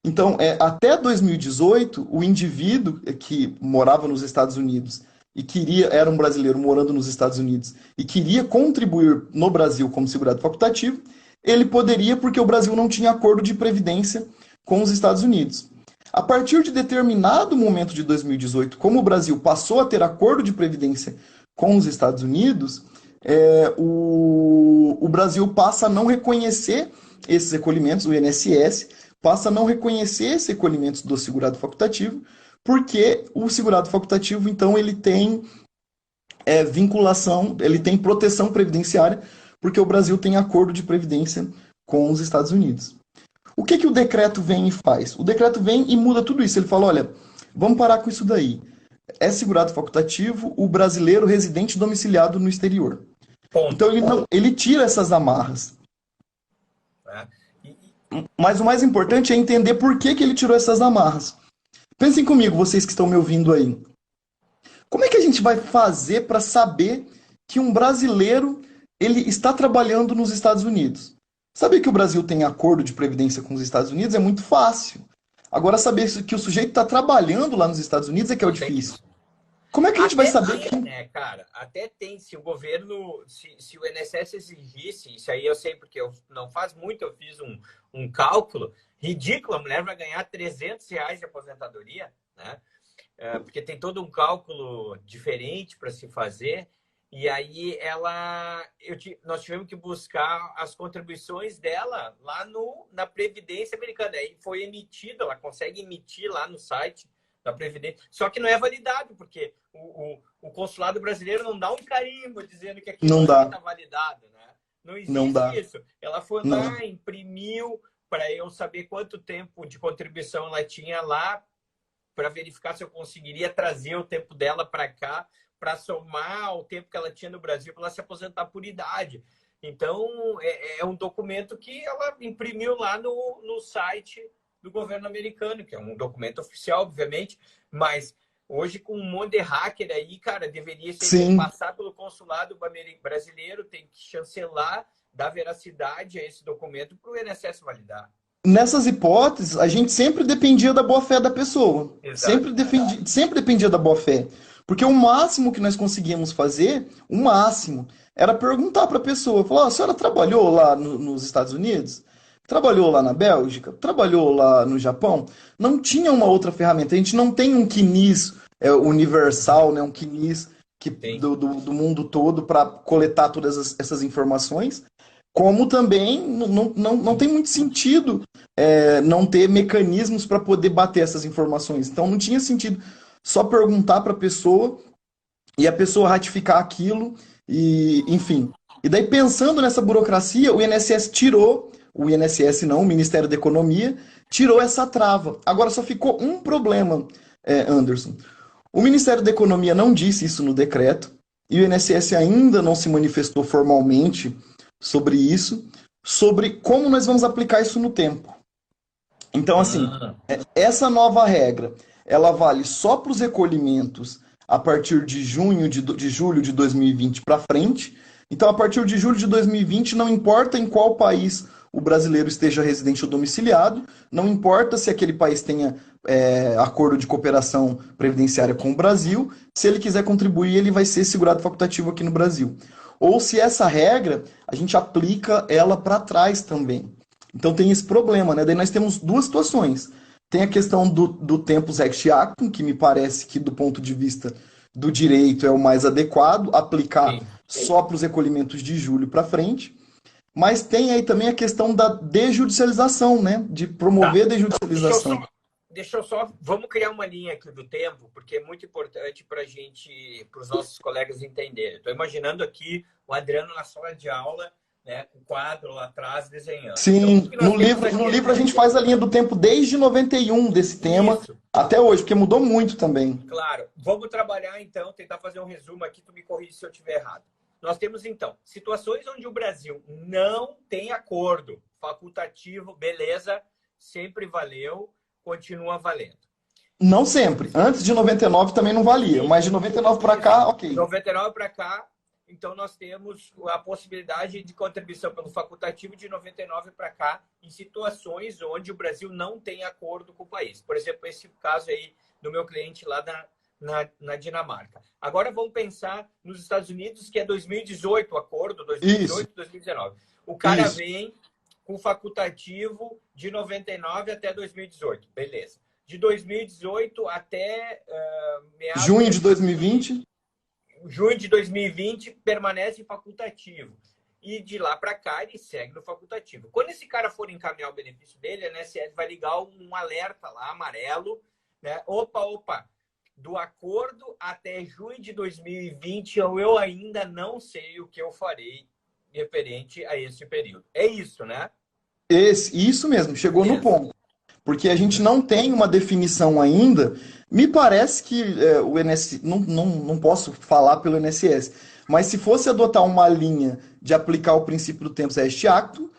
Então, até 2018, o indivíduo que morava nos Estados Unidos e era um brasileiro morando nos Estados Unidos e queria contribuir no Brasil como segurado facultativo, ele poderia porque o Brasil não tinha acordo de previdência com os Estados Unidos. A partir de determinado momento de 2018, como o Brasil passou a ter acordo de previdência com os Estados Unidos, o Brasil passa a não reconhecer esses recolhimentos, o INSS passa a não reconhecer esses recolhimentos do segurado facultativo, porque o segurado facultativo, então, ele tem vinculação, ele tem proteção previdenciária, porque o Brasil tem acordo de previdência com os Estados Unidos. O que o decreto vem e faz? O decreto vem e muda tudo isso. Ele fala, olha, vamos parar com isso daí. É segurado facultativo o brasileiro residente domiciliado no exterior. Ponto. Então ele tira essas amarras. Mas o mais importante é entender por que ele tirou essas amarras. Pensem comigo, vocês que estão me ouvindo aí. Como é que a gente vai fazer para saber que um brasileiro ele está trabalhando nos Estados Unidos? Saber que o Brasil tem acordo de previdência com os Estados Unidos é muito fácil. Agora, saber que o sujeito está trabalhando lá nos Estados Unidos é que é o Não tem difícil. isso. Como é que a gente vai Até saber tem, que... né, cara? Até tem. Se o governo, se o INSS exigisse, isso aí eu sei porque eu não faz muito, eu fiz um cálculo ridículo. A mulher vai ganhar R$ 300 de aposentadoria, né? Porque tem todo um cálculo diferente para se fazer. E aí nós tivemos que buscar as contribuições dela lá na Previdência Americana. Aí foi emitido, ela consegue emitir lá no site da Previdência. Só que não é validado, porque o consulado brasileiro não dá um carimbo dizendo que aquilo Não dá, está validado, né? Não não existe dá, isso. Ela foi não. lá, imprimiu para eu saber quanto tempo de contribuição ela tinha lá, para verificar se eu conseguiria trazer o tempo dela para cá, para somar o tempo que ela tinha no Brasil, para ela se aposentar por idade. Então, é um documento que ela imprimiu lá no site do governo americano, que é um documento oficial, obviamente, mas hoje com um monte de hacker aí, cara, deveria ser Sim. passar pelo consulado brasileiro, tem que chancelar, dar veracidade a esse documento para o INSS validar. Nessas hipóteses, a gente sempre dependia da boa-fé da pessoa. Exato. Sempre dependia da boa-fé. Porque o máximo que nós conseguíamos fazer, o máximo, era perguntar para a pessoa, falar, a senhora trabalhou lá nos Estados Unidos? Trabalhou lá na Bélgica? Trabalhou lá no Japão? Não tinha uma outra ferramenta. A gente não tem um CNIS universal, né? Um CNIS do mundo todo para coletar todas essas informações. Como também não tem muito sentido não ter mecanismos para poder bater essas informações. Então não tinha sentido só perguntar para a pessoa e a pessoa ratificar aquilo, e enfim. E daí, pensando nessa burocracia, o INSS não, o Ministério da Economia, tirou essa trava. Agora só ficou um problema, Anderson. O Ministério da Economia não disse isso no decreto, e o INSS ainda não se manifestou formalmente sobre isso, sobre como nós vamos aplicar isso no tempo. Então, assim, essa nova regra, ela vale só para os recolhimentos a partir de julho de 2020 para frente. Então, a partir de julho de 2020, não importa em qual país o brasileiro esteja residente ou domiciliado, não importa se aquele país tenha acordo de cooperação previdenciária com o Brasil, se ele quiser contribuir, ele vai ser segurado facultativo aqui no Brasil. Ou se essa regra, a gente aplica ela para trás também. Então tem esse problema, né? Daí nós temos duas situações. Tem a questão do Tempus Act Actum, que me parece que do ponto de vista do direito é o mais adequado, aplicar só para os recolhimentos de julho para frente. Mas tem aí também a questão da desjudicialização, né? De promover a desjudicialização. Deixa eu só, vamos criar uma linha aqui do tempo, porque é muito importante para os nossos colegas entenderem. Estou imaginando aqui o Adriano na sala de aula, né, com o quadro lá atrás desenhando. Sim, então, no livro a gente faz a linha do tempo desde 91 desse tema até hoje, porque mudou muito também. Claro. Vamos trabalhar então, tentar fazer um resumo aqui, tu me corrige se eu estiver errado. Nós temos então situações onde o Brasil não tem acordo facultativo, beleza, sempre valeu, continua valendo. Não sempre. Antes de 99 também não valia, mas de 99 para cá, ok. 99 para cá, então nós temos a possibilidade de contribuição pelo facultativo de 99 para cá em situações onde o Brasil não tem acordo com o país. Por exemplo, esse caso aí do meu cliente lá na Dinamarca. Agora vamos pensar nos Estados Unidos, que é 2018 o acordo, 2018, 2019. O cara vem com facultativo de 99 até 2018. Beleza. De 2018 até junho de 2020. Junho de 2020 permanece facultativo. E de lá para cá ele segue no facultativo. Quando esse cara for encaminhar o benefício dele, a INSS vai ligar um alerta lá, amarelo, né? Opa, do acordo até junho de 2020, eu ainda não sei o que eu farei referente a esse período. É isso, né? Isso mesmo, chegou no ponto. Porque a gente não tem uma definição ainda. Me parece que o INSS, não posso falar pelo INSS, mas se fosse adotar uma linha de aplicar o princípio do Tempus Est Actum,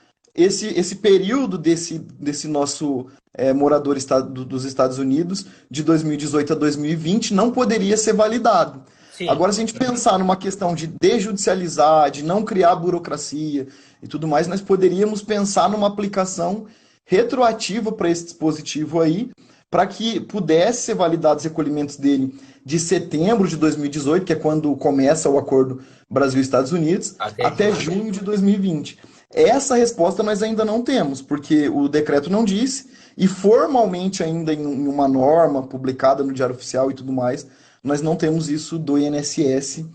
esse período desse nosso morador dos Estados Unidos, de 2018 a 2020, não poderia ser validado. Sim. Agora, se a gente pensar numa questão de desjudicializar, de não criar burocracia e tudo mais, nós poderíamos pensar numa aplicação retroativa para esse dispositivo aí, para que pudesse ser validados os recolhimentos dele de setembro de 2018, que é quando começa o acordo Brasil-Estados Unidos, até junho de 2020. Essa resposta nós ainda não temos, porque o decreto não disse, e formalmente ainda em uma norma publicada no Diário Oficial e tudo mais, nós não temos isso do INSS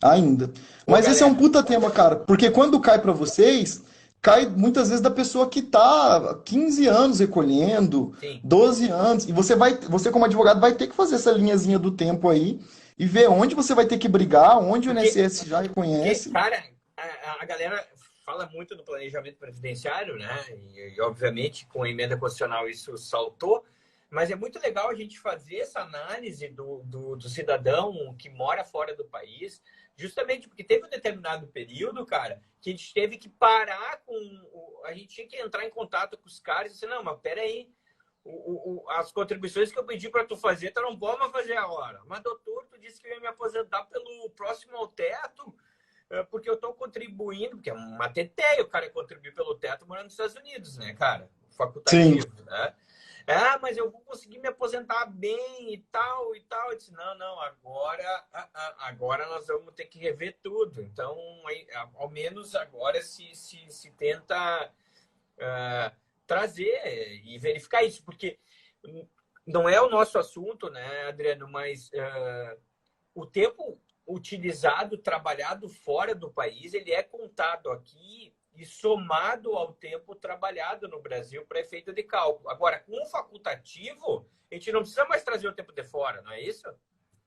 ainda. Mas esse é um puta tema, cara, porque quando cai para vocês, cai muitas vezes da pessoa que tá 15 anos recolhendo, Sim. 12 anos, e você como advogado vai ter que fazer essa linhazinha do tempo aí e ver onde você vai ter que brigar, onde o INSS já reconhece. Porque, cara, a galera fala muito do planejamento previdenciário, né? E, obviamente, com a emenda constitucional isso saltou, mas é muito legal a gente fazer essa análise do cidadão que mora fora do país, justamente porque teve um determinado período, cara, que a gente teve que parar com... A gente tinha que entrar em contato com os caras e dizer, não, mas peraí, as contribuições que eu pedi para tu fazer, tu não pode mais fazer agora. Mas, doutor, tu disse que eu ia me aposentar pelo próximo ao teto, porque eu estou contribuindo, porque é uma teteia o cara contribuir pelo teto morando nos Estados Unidos, né, cara? Facultativo, sim, né? Mas eu vou conseguir me aposentar bem e tal, e tal. Eu disse, não, agora nós vamos ter que rever tudo. Então, ao menos agora se tenta trazer e verificar isso, porque não é o nosso assunto, né, Adriano, mas o tempo utilizado, trabalhado fora do país, ele é contado aqui e somado ao tempo trabalhado no Brasil para efeito de cálculo. Agora, com o facultativo, a gente não precisa mais trazer o tempo de fora, não é isso?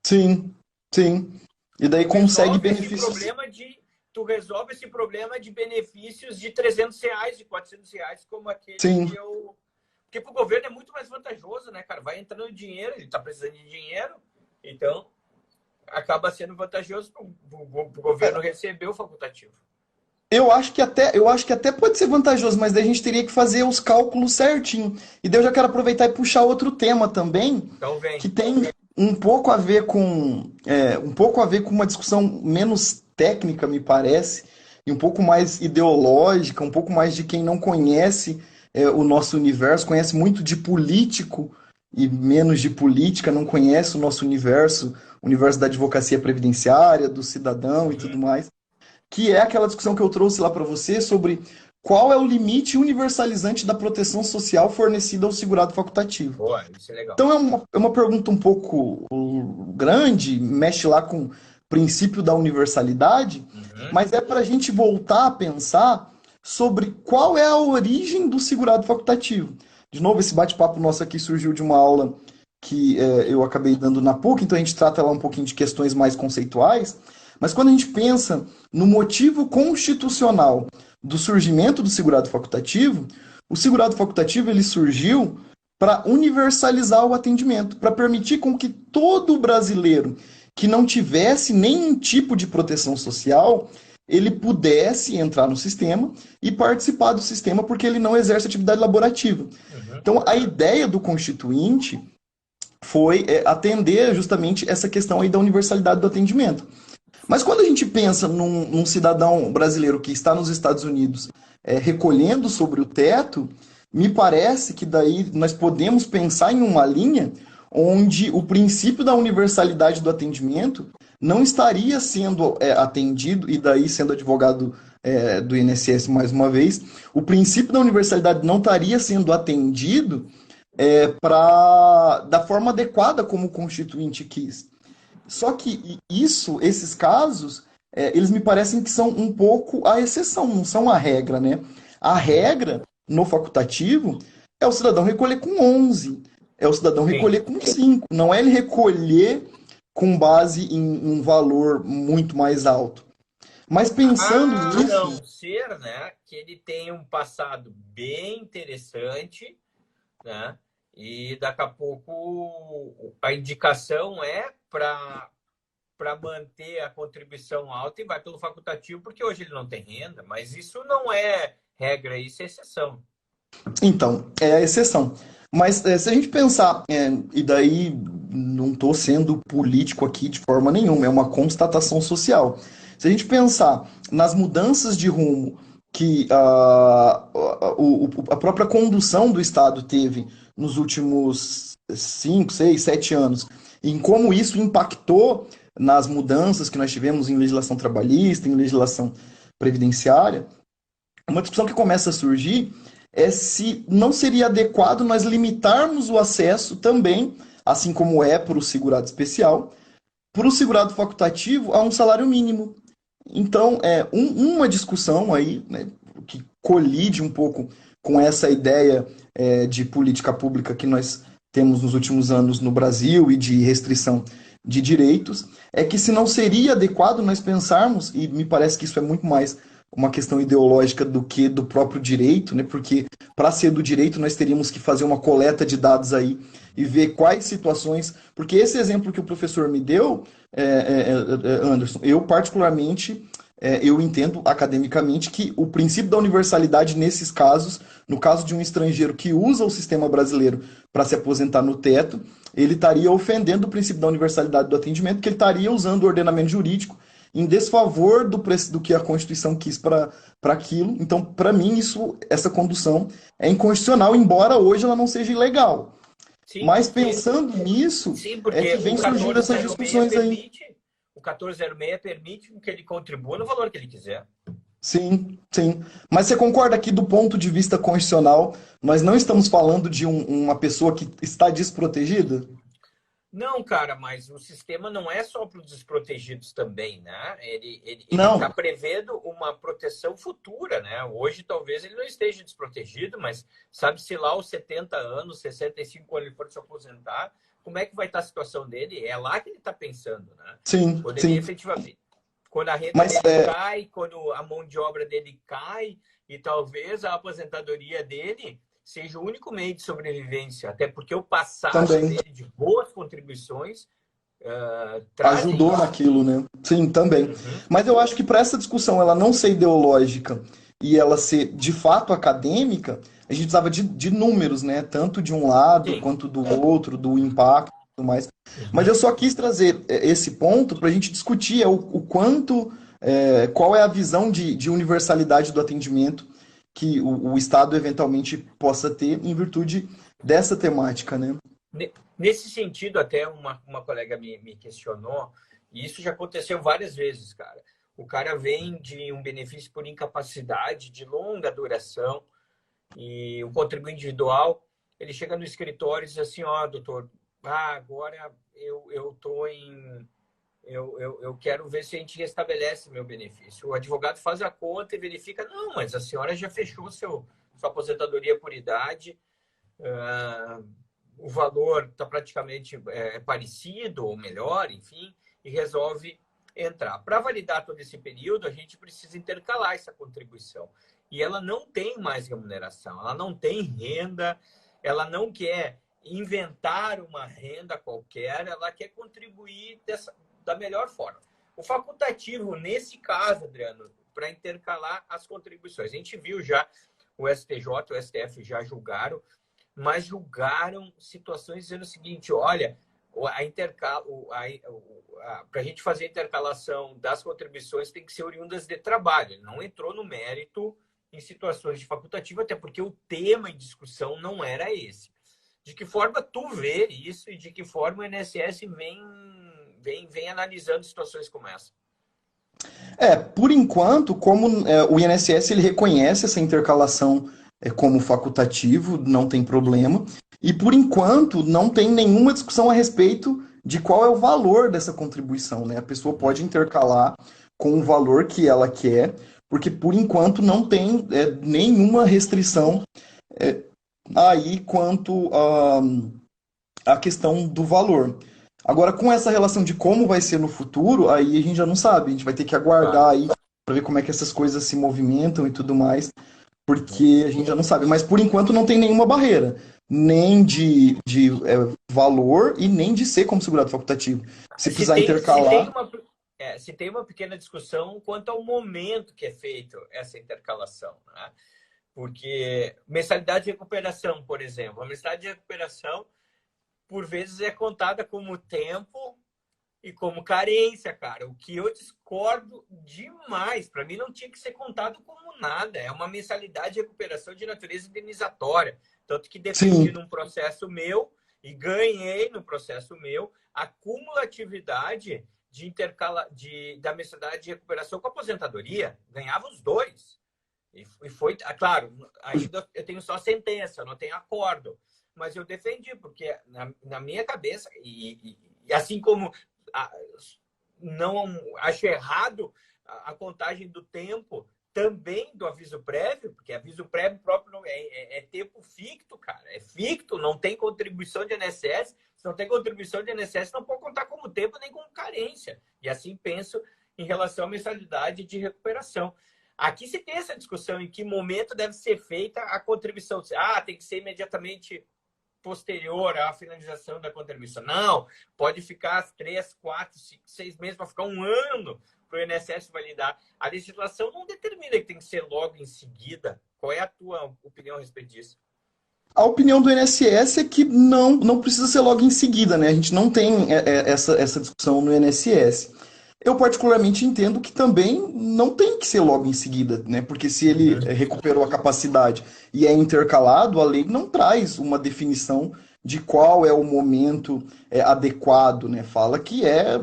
Sim, sim. E daí consegue benefícios. Tu resolve esse problema de benefícios de R$300, de R$400, como aquele sim, que eu... Porque para o governo é muito mais vantajoso, né, cara? Vai entrando dinheiro, ele está precisando de dinheiro, então acaba sendo vantajoso para o governo receber o facultativo. Eu acho que até pode ser vantajoso, mas daí a gente teria que fazer os cálculos certinho. E daí eu já quero aproveitar e puxar outro tema também, então, que tem um pouco a ver com uma discussão menos técnica, me parece, e um pouco mais ideológica, um pouco mais de quem não conhece o nosso universo, conhece muito de político e menos de política, não conhece o nosso universo, o universo da advocacia previdenciária, do cidadão e tudo mais, que é aquela discussão que eu trouxe lá para você sobre qual é o limite universalizante da proteção social fornecida ao segurado facultativo. Boa, isso é legal. Então é uma pergunta um pouco grande, mexe lá com o princípio da universalidade, mas é para a gente voltar a pensar sobre qual é a origem do segurado facultativo. De novo, esse bate-papo nosso aqui surgiu de uma aula que eu acabei dando na PUC, então a gente trata lá um pouquinho de questões mais conceituais, mas quando a gente pensa no motivo constitucional do surgimento do segurado facultativo, o segurado facultativo ele surgiu para universalizar o atendimento, para permitir com que todo brasileiro que não tivesse nenhum tipo de proteção social, ele pudesse entrar no sistema e participar do sistema porque ele não exerce atividade laborativa. Então, a ideia do Constituinte foi atender justamente essa questão aí da universalidade do atendimento. Mas quando a gente pensa num cidadão brasileiro que está nos Estados Unidos recolhendo sobre o teto, me parece que daí nós podemos pensar em uma linha onde o princípio da universalidade do atendimento não estaria sendo atendido, e daí sendo advogado do INSS mais uma vez, o princípio da universalidade não estaria sendo atendido da forma adequada como o Constituinte quis. Só que esses casos, eles me parecem que são um pouco a exceção, não são a regra, né? A regra no facultativo é o cidadão recolher com 11, é o cidadão recolher com 5, não é ele recolher com base em um valor muito mais alto. Mas pensando nisso... A não ser, né, que ele tenha um passado bem interessante, né? E daqui a pouco a indicação é para manter a contribuição alta e vai pelo facultativo, porque hoje ele não tem renda, mas isso não é regra, isso é exceção. Então, é a exceção. Mas se a gente pensar, e daí não estou sendo político aqui de forma nenhuma, é uma constatação social. Se a gente pensar nas mudanças de rumo que a própria condução do Estado teve nos últimos 5, 6, 7 anos, em como isso impactou nas mudanças que nós tivemos em legislação trabalhista, em legislação previdenciária, uma discussão que começa a surgir é se não seria adequado nós limitarmos o acesso também, assim como é para o segurado especial, para o segurado facultativo a um salário mínimo. Então, uma discussão aí, né, que colide um pouco com essa ideia de política pública que nós temos nos últimos anos no Brasil e de restrição de direitos, é que se não seria adequado nós pensarmos, e me parece que isso é muito mais uma questão ideológica do que do próprio direito, né? Porque para ser do direito nós teríamos que fazer uma coleta de dados aí e ver quais situações, porque esse exemplo que o professor me deu, Anderson, eu particularmente eu entendo academicamente que o princípio da universalidade nesses casos, no caso de um estrangeiro que usa o sistema brasileiro para se aposentar no teto, ele estaria ofendendo o princípio da universalidade do atendimento, porque ele estaria usando o ordenamento jurídico em desfavor do que a Constituição quis para aquilo. Então, para mim, essa condução é inconstitucional, embora hoje ela não seja ilegal. Sim, Mas pensando nisso, sim, é porque que vem o surgindo essas 1406 discussões aí. permite, o 1406 permite que ele contribua no valor que ele quiser. Sim, sim. Mas você concorda que, do ponto de vista constitucional, nós não estamos falando de uma pessoa que está desprotegida? Não, cara, mas o sistema não é só para os desprotegidos também, né? Ele está Não, prevendo uma proteção futura, né? Hoje talvez ele não esteja desprotegido, mas sabe-se lá aos 70 anos, 65, quando ele for se aposentar, como é que vai estar a situação dele? É lá que ele está pensando, né? sim, Quando ele sim. efetivamente, quando a renda Mas dele cai, quando a mão de obra dele cai, e talvez a aposentadoria dele seja o único meio de sobrevivência, até porque o passado também dele de boas contribuições trazem ajudou isso. naquilo, né? Sim, também. Uhum. Mas eu acho que para essa discussão ela não ser ideológica e ela ser de fato acadêmica, a gente precisava de números, né? Tanto de um lado Sim. quanto do outro, do impacto e tudo mais. Mas eu Uhum. só quis trazer esse ponto para a gente discutir o quanto, qual é a visão de universalidade do atendimento que o Estado eventualmente possa ter em virtude dessa temática, né? Nesse sentido, até uma colega me questionou, e isso já aconteceu várias vezes, cara. O cara vem de um benefício por incapacidade de longa duração e o contribuinte individual, ele chega no escritório e diz assim, ó, doutor, agora eu tô em... Eu quero ver se a gente restabelece meu benefício. O advogado faz a conta e verifica, não, mas a senhora já fechou sua aposentadoria por idade, o valor está praticamente parecido ou melhor, enfim, e resolve entrar. Para validar todo esse período, a gente precisa intercalar essa contribuição. E ela não tem mais remuneração, ela não tem renda, ela não quer inventar uma renda qualquer, ela quer contribuir da melhor forma. O facultativo, nesse caso, Adriano, para intercalar as contribuições. A gente viu já o STJ, o STF já julgaram, mas julgaram situações dizendo o seguinte, olha, para a gente fazer a intercalação das contribuições tem que ser oriundas de trabalho. Ele não entrou no mérito em situações de facultativo, até porque o tema em discussão não era esse. De que forma tu vê isso e de que forma o INSS vem analisando situações como essa? Por enquanto, como o INSS ele reconhece essa intercalação como facultativo, não tem problema, e por enquanto não tem nenhuma discussão a respeito de qual é o valor dessa contribuição, né? A pessoa pode intercalar com o valor que ela quer, porque por enquanto não tem nenhuma restrição aí quanto à questão do valor. Agora, com essa relação de como vai ser no futuro, aí a gente já não sabe. A gente vai ter que aguardar Claro. aí para ver como é que essas coisas se movimentam e tudo mais, porque a gente já não sabe. Mas por enquanto não tem nenhuma barreira, nem de valor e nem de ser como segurado facultativo. Se precisar intercalar. Se tem uma pequena discussão quanto ao momento que é feito essa intercalação, né? Porque mensalidade de recuperação, por exemplo, a mensalidade de recuperação, por vezes, é contada como tempo e como carência, cara. O que eu discordo demais. Para mim, não tinha que ser contado como nada. É uma mensalidade de recuperação de natureza indenizatória. Tanto que defendi num processo meu e ganhei no processo meu a cumulatividade da mensalidade de recuperação com a aposentadoria. Ganhava os dois. E foi, claro, ainda eu tenho só sentença, não tenho acordo. Mas eu defendi, porque na minha cabeça, e assim como não acho errado a contagem do tempo também do aviso prévio, porque aviso prévio próprio é tempo ficto, cara. É ficto, não tem contribuição de INSS. Se não tem contribuição de INSS, não pode contar como tempo nem como carência. E assim penso em relação à mensalidade de recuperação. Aqui se tem essa discussão em que momento deve ser feita a contribuição. Tem que ser imediatamente posterior à finalização da contribuição. Não, pode ficar 3, 4, 5, 6 meses, para ficar um ano para o INSS validar. A legislação não determina que tem que ser logo em seguida. Qual é a tua opinião a respeito disso? A opinião do INSS é que não precisa ser logo em seguida, né? A gente não tem essa discussão no INSS. Eu particularmente entendo que também não tem que ser logo em seguida, né? Porque se ele recuperou a capacidade e é intercalado, a lei não traz uma definição de qual é o momento adequado, né? Fala que é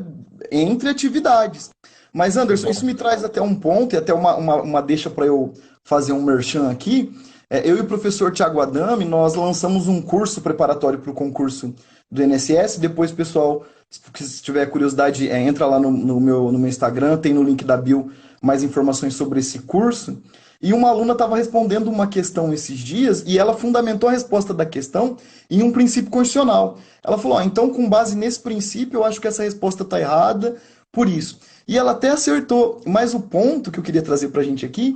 entre atividades. Mas, Anderson, isso me traz até um ponto e até uma deixa para eu fazer um merchan aqui. Eu e o professor Tiago Adame, nós lançamos um curso preparatório para o concurso do INSS. Depois, pessoal, se tiver curiosidade, entra lá no meu Instagram, tem no link da bio mais informações sobre esse curso. E uma aluna estava respondendo uma questão esses dias e ela fundamentou a resposta da questão em um princípio constitucional. Ela falou, então, com base nesse princípio, eu acho que essa resposta está errada, por isso. E ela até acertou, mas o ponto que eu queria trazer para a gente aqui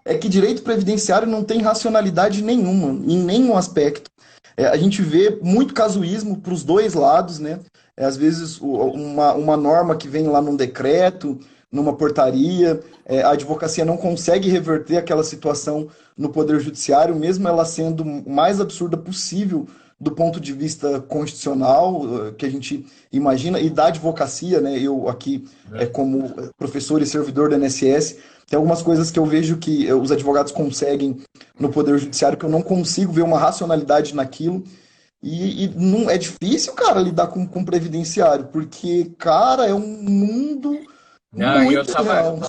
é que direito previdenciário não tem racionalidade nenhuma, em nenhum aspecto. A gente vê muito casuísmo para os dois lados, né? Às vezes uma norma que vem lá num decreto, numa portaria, a advocacia não consegue reverter aquela situação no Poder Judiciário, mesmo ela sendo o mais absurda possível do ponto de vista constitucional, que a gente imagina, e da advocacia, né? Eu aqui, como professor e servidor do INSS, tem algumas coisas que eu vejo que os advogados conseguem no Poder Judiciário que eu não consigo ver uma racionalidade naquilo. E não, é difícil, cara, lidar com previdenciário, porque, cara, é um mundo muito real.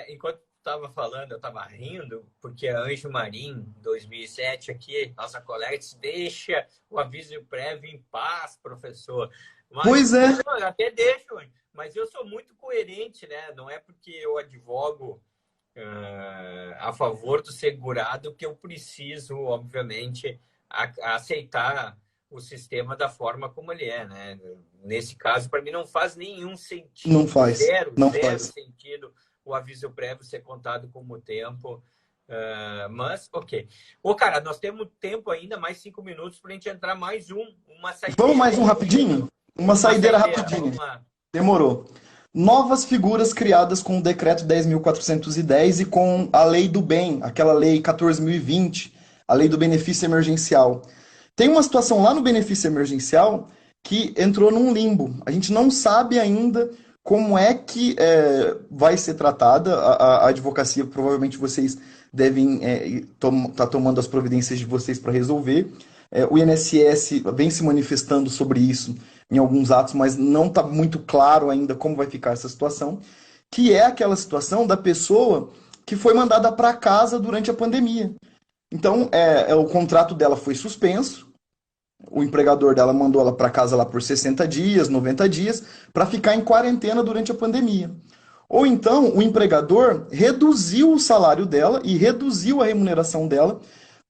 Enquanto tu estava falando, eu estava rindo, porque a Anjo Marim, 2007, aqui, nossa colega, disse, deixa o aviso prévio em paz, professor. Mas, pois é. Eu até deixo, mas eu sou muito coerente, né? Não é porque eu advogo a favor do segurado que eu preciso, obviamente, aceitar o sistema da forma como ele é, né? Nesse caso, para mim, não faz nenhum sentido. Não faz. Zero Faz sentido o aviso prévio ser contado como tempo. Mas, ok. Cara, nós temos tempo ainda, mais 5 minutos, para a gente entrar mais uma saideira. Vamos mais um rapidinho? Uma saideira rapidinho. Demorou. Novas figuras criadas com o decreto 10.410 e com a lei do bem, aquela lei 14.020, a lei do benefício emergencial. Tem uma situação lá no benefício emergencial que entrou num limbo. A gente não sabe ainda como é que vai ser tratada a advocacia. Provavelmente vocês devem estar tomando as providências de vocês para resolver. O INSS vem se manifestando sobre isso em alguns atos, mas não está muito claro ainda como vai ficar essa situação, que é aquela situação da pessoa que foi mandada para casa durante a pandemia. Então, o contrato dela foi suspenso, o empregador dela mandou ela para casa lá por 60 dias, 90 dias, para ficar em quarentena durante a pandemia. Ou então, o empregador reduziu o salário dela e reduziu a remuneração dela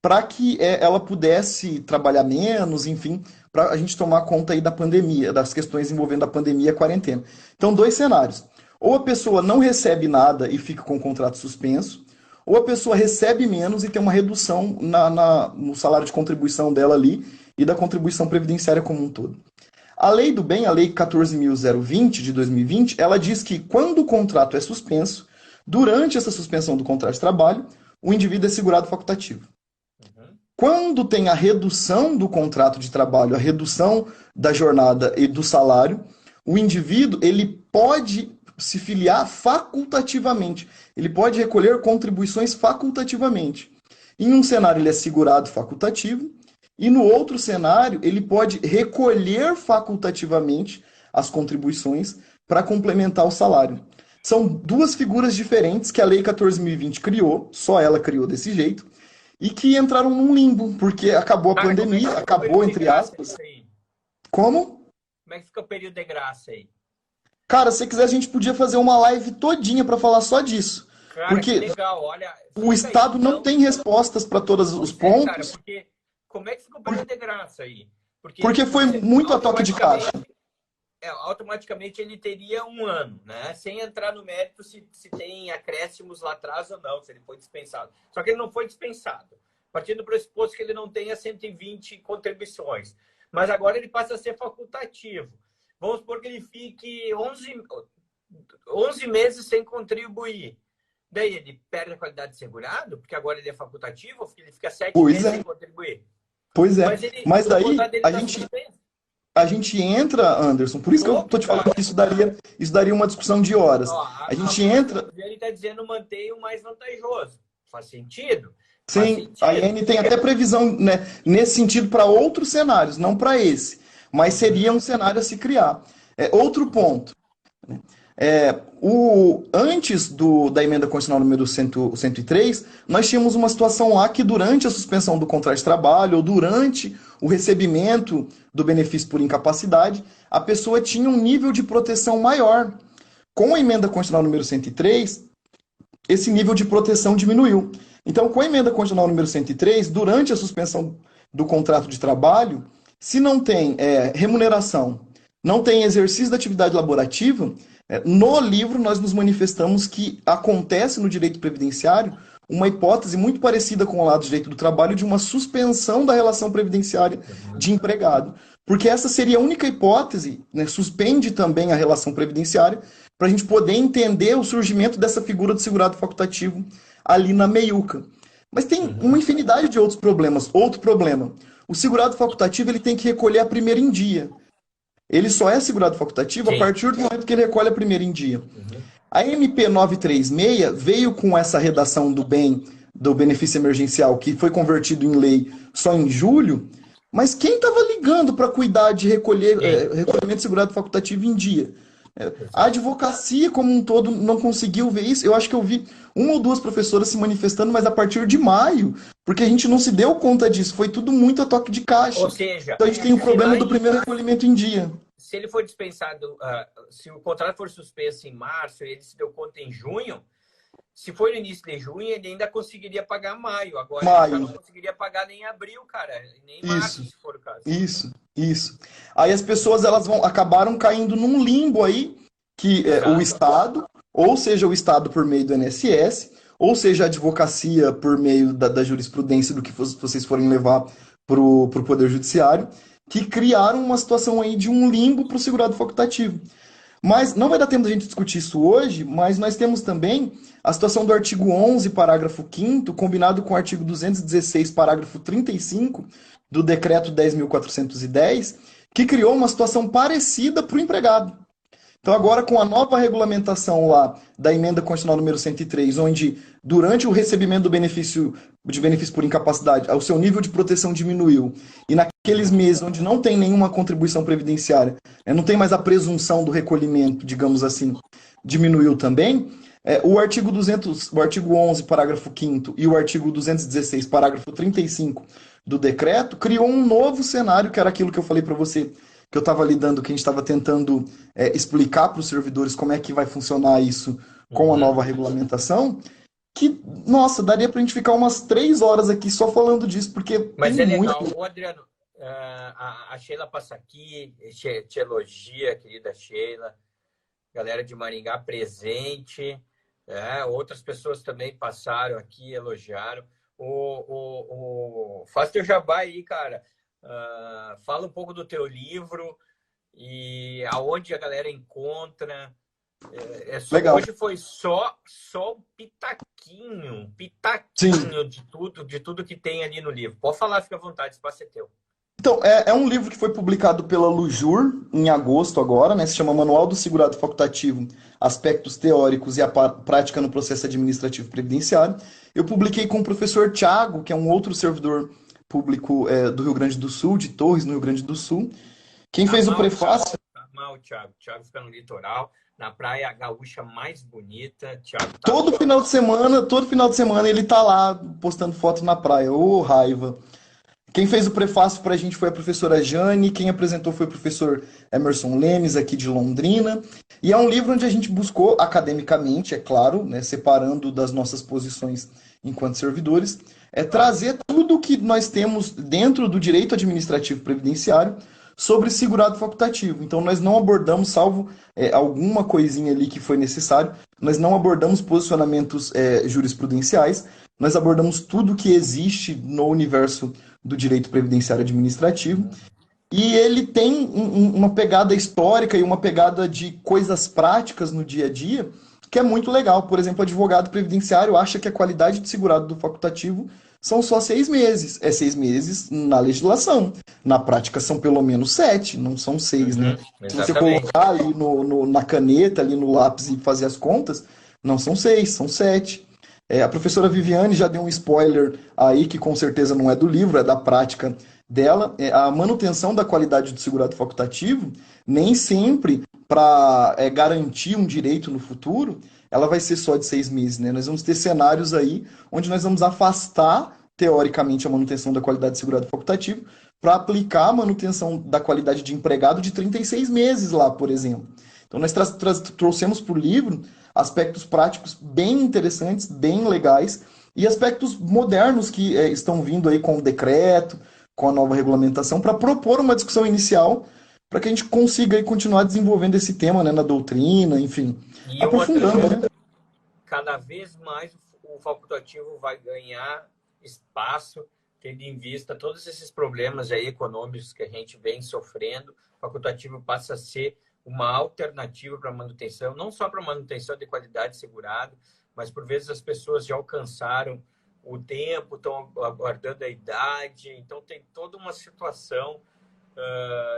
para que ela pudesse trabalhar menos, enfim, para a gente tomar conta aí da pandemia, das questões envolvendo a pandemia e a quarentena. Então, 2 cenários. Ou a pessoa não recebe nada e fica com o contrato suspenso, ou a pessoa recebe menos e tem uma redução no salário de contribuição dela ali e da contribuição previdenciária como um todo. A lei do bem, a lei 14.020 de 2020, ela diz que quando o contrato é suspenso, durante essa suspensão do contrato de trabalho, o indivíduo é segurado facultativo. Uhum. Quando tem a redução do contrato de trabalho, a redução da jornada e do salário, o indivíduo ele pode se filiar facultativamente. Ele pode recolher contribuições facultativamente. Em um cenário ele é segurado facultativo e no outro cenário ele pode recolher facultativamente as contribuições para complementar o salário. São duas figuras diferentes que a Lei 14.020 criou, só ela criou desse jeito, e que entraram num limbo, porque acabou a Cara, como é que pandemia, fica o acabou, período de entre graça aspas. disso aí? Como? Como é que fica o período de graça aí? Cara, se você quiser, a gente podia fazer uma live todinha para falar só disso. Cara, que Porque legal. Olha, o fica aí Estado não então. tem respostas para todos os Pois é, cara, pontos, porque como é que fica o período de graça aí? Porque porque foi muito a toque de caixa. automaticamente ele teria um ano, né? Sem entrar no mérito se tem acréscimos lá atrás ou não, se ele foi dispensado. Só que ele não foi dispensado. Partindo do pressuposto que ele não tenha 120 contribuições. Mas agora ele passa a ser facultativo. Vamos supor que ele fique 11 meses sem contribuir. Daí ele perde a qualidade de segurado, porque agora ele é facultativo, ou ele fica 7 Pois meses sem é, contribuir. pois é. Mas ele, Mas o daí contrato dele está suspenso. a gente entra, Anderson, por isso que eu tô Louco, te falando cara. que isso daria uma discussão de horas. Ó, A a gente professora entra, Viviane está dizendo manter o mais vantajoso. Faz sentido? Faz sim, a sentido. IN tem até previsão, né, nesse sentido para outros cenários, não para esse, mas seria um cenário a se criar. Outro ponto. Antes da emenda constitucional número 103, nós tínhamos uma situação lá que durante a suspensão do contrato de trabalho ou durante o recebimento do benefício por incapacidade, a pessoa tinha um nível de proteção maior. Com a emenda constitucional número 103, esse nível de proteção diminuiu. Então, com a emenda constitucional número 103, durante a suspensão do contrato de trabalho, se não tem remuneração, não tem exercício da atividade laborativa, no livro nós nos manifestamos que acontece no direito previdenciário uma hipótese muito parecida com o lado do direito do trabalho de uma suspensão da relação previdenciária de empregado. Porque essa seria a única hipótese, né, suspende também a relação previdenciária, para a gente poder entender o surgimento dessa figura do segurado facultativo ali na meiuca. Mas tem uma infinidade de outros problemas. Outro problema, o segurado facultativo ele tem que recolher a primeira em dia. Ele só é segurado facultativo a Sim. partir do momento que ele recolhe a primeira em dia. A MP 936 veio com essa redação do bem do benefício emergencial, que foi convertido em lei só em julho, mas quem estava ligando para cuidar de recolhimento de segurado facultativo em dia? A advocacia como um todo não conseguiu ver isso. Eu acho que eu vi uma ou duas professoras se manifestando, mas a partir de maio, porque a gente não se deu conta disso. Foi tudo muito a toque de caixa. Ou seja, Então a gente tem o se lá problema do em primeiro recolhimento em dia. se ele for dispensado, se o contrato for suspenso em março e ele se deu conta em junho, se for no início de junho, ele ainda conseguiria pagar maio. Agora ele já não Maio. conseguiria pagar nem abril, cara, nem março, Isso. se for o caso. Isso. Aí as pessoas acabaram caindo num limbo aí que o Exato. Estado, ou seja, o Estado por meio do INSS, ou seja, a advocacia por meio da jurisprudência do que vocês forem levar para o Poder Judiciário, que criaram uma situação aí de um limbo para o segurado facultativo. Mas não vai dar tempo da gente discutir isso hoje, mas nós temos também a situação do artigo 11, parágrafo 5º, combinado com o artigo 216, parágrafo 35 do decreto 10.410, que criou uma situação parecida para o empregado. Então agora com a nova regulamentação lá da emenda constitucional número 103, onde durante o recebimento do benefício por incapacidade, o seu nível de proteção diminuiu, e naqueles meses onde não tem nenhuma contribuição previdenciária, não tem mais a presunção do recolhimento, digamos assim, diminuiu também, o artigo 11, parágrafo 5º e o artigo 216, parágrafo 35 do decreto, criou um novo cenário, que era aquilo que eu falei para você, que eu estava lidando, que a gente estava tentando explicar para os servidores como é que vai funcionar isso com a nova regulamentação, que, nossa, daria para a gente ficar umas 3 horas aqui só falando disso, porque Mas tem é legal. muito... Ô, Adriano, a Sheila passa aqui, te elogia, querida Sheila. Galera de Maringá presente. Outras pessoas também passaram aqui, elogiaram. Faz teu jabá aí, cara. Fala um pouco do teu livro e aonde a galera encontra. Legal. Hoje foi só um Sim. pitaquinho de tudo que tem ali no livro. Pode falar, fica à vontade, o espaço é teu. Então, é um livro que foi publicado pela Lujur em agosto agora, né? Se chama Manual do Segurado Facultativo, Aspectos Teóricos e a Prática no Processo Administrativo Previdenciário. Eu publiquei com o professor Tiago, que é um outro servidor público do Rio Grande do Sul, de Torres, no Rio Grande do Sul. Quem Tá fez o mal, prefácio... tá mal, Thiago. Thiago fica no litoral, na praia gaúcha mais bonita. Thiago tá Todo final de semana ele tá lá postando foto na praia. Ô, raiva. Quem fez o prefácio para a gente foi a professora Jane, quem apresentou foi o professor Emerson Lemes, aqui de Londrina. E é um livro onde a gente buscou, academicamente, é claro, né, separando das nossas posições enquanto servidores, trazer tudo o que nós temos dentro do direito administrativo previdenciário sobre segurado facultativo. Então, nós não abordamos, salvo alguma coisinha ali que foi necessário, nós não abordamos posicionamentos jurisprudenciais, nós abordamos tudo que existe no universo do direito previdenciário administrativo. E ele tem uma pegada histórica e uma pegada de coisas práticas no dia a dia que é muito legal. Por exemplo, o advogado previdenciário acha que a qualidade de segurado do facultativo são só 6 meses. É 6 meses na legislação. Na prática são pelo menos 7, não são 6, né? Se você Exatamente. colocar ali na caneta, ali no lápis e fazer as contas, não são 6, são 7. A professora Viviane já deu um spoiler aí, que com certeza não é do livro, é da prática dela. A manutenção da qualidade do segurado facultativo, nem sempre para garantir um direito no futuro, ela vai ser só de 6 meses, né? Nós vamos ter cenários aí onde nós vamos afastar, teoricamente, a manutenção da qualidade do segurado facultativo para aplicar a manutenção da qualidade de empregado de 36 meses lá, por exemplo. Então, nós trouxemos para o livro aspectos práticos bem interessantes, bem legais, e aspectos modernos que estão vindo aí com o decreto, com a nova regulamentação, para propor uma discussão inicial para que a gente consiga aí continuar desenvolvendo esse tema, né, na doutrina, enfim, E aprofundando, né? cada vez mais o facultativo vai ganhar espaço, tendo em vista todos esses problemas aí econômicos que a gente vem sofrendo. O facultativo passa a ser uma alternativa para manutenção, não só para manutenção de qualidade segurado, mas por vezes as pessoas já alcançaram o tempo, estão aguardando a idade, então tem toda uma situação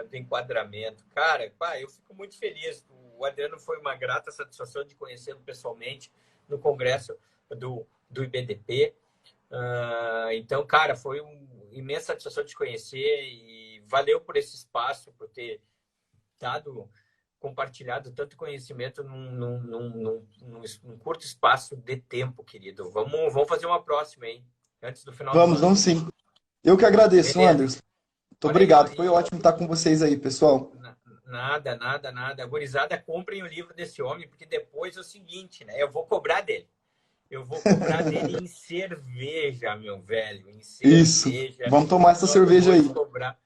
de enquadramento. Cara, pá, eu fico muito feliz. O Adriano foi uma grata satisfação de conhecê-lo pessoalmente no congresso do IBDP. Então, cara, foi uma imensa satisfação de te conhecer e valeu por esse espaço, por ter compartilhado tanto conhecimento num curto espaço de tempo, querido. Vamos fazer uma próxima, hein? Antes do final do ano. Vamos sim. Eu que agradeço, Beleza. Anderson. Muito Olha obrigado. aí, Foi ótimo estar com vocês aí, pessoal. Nada. Gurizada, comprem o livro desse homem, porque depois é o seguinte, né? Eu vou cobrar dele. Eu vou cobrar dele em cerveja, meu velho. Em Isso. cerveja. Vamos tomar essa Nós cerveja aí. vamos cobrar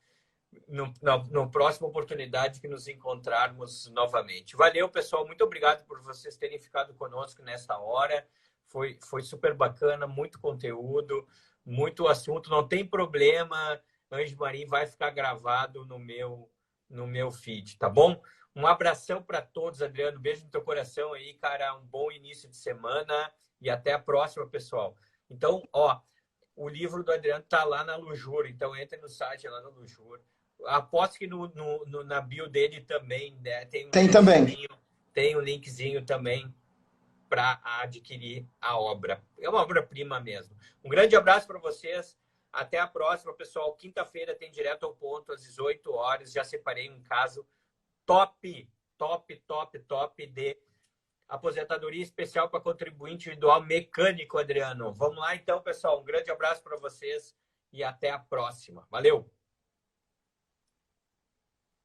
no próxima oportunidade que nos encontrarmos novamente. Valeu, pessoal. Muito obrigado por vocês terem ficado conosco nesta hora. Foi super bacana, muito conteúdo, muito assunto. Não tem problema, Anjo Marim vai ficar gravado no meu feed, tá bom? Um abração para todos, Adriano. Beijo no teu coração aí, cara. Um bom início de semana e até a próxima, pessoal. Então, o livro do Adriano tá lá na Lujur, então entre no site lá no Lujur. Aposto que na bio dele também, né, Tem também. Tem um linkzinho também para adquirir a obra. É uma obra-prima mesmo. Um grande abraço para vocês. Até a próxima, pessoal. Quinta-feira tem Direto ao Ponto, às 18 horas. Já separei um caso top de aposentadoria especial para contribuinte individual mecânico, Adriano. Vamos lá, então, pessoal. Um grande abraço para vocês e até a próxima. Valeu!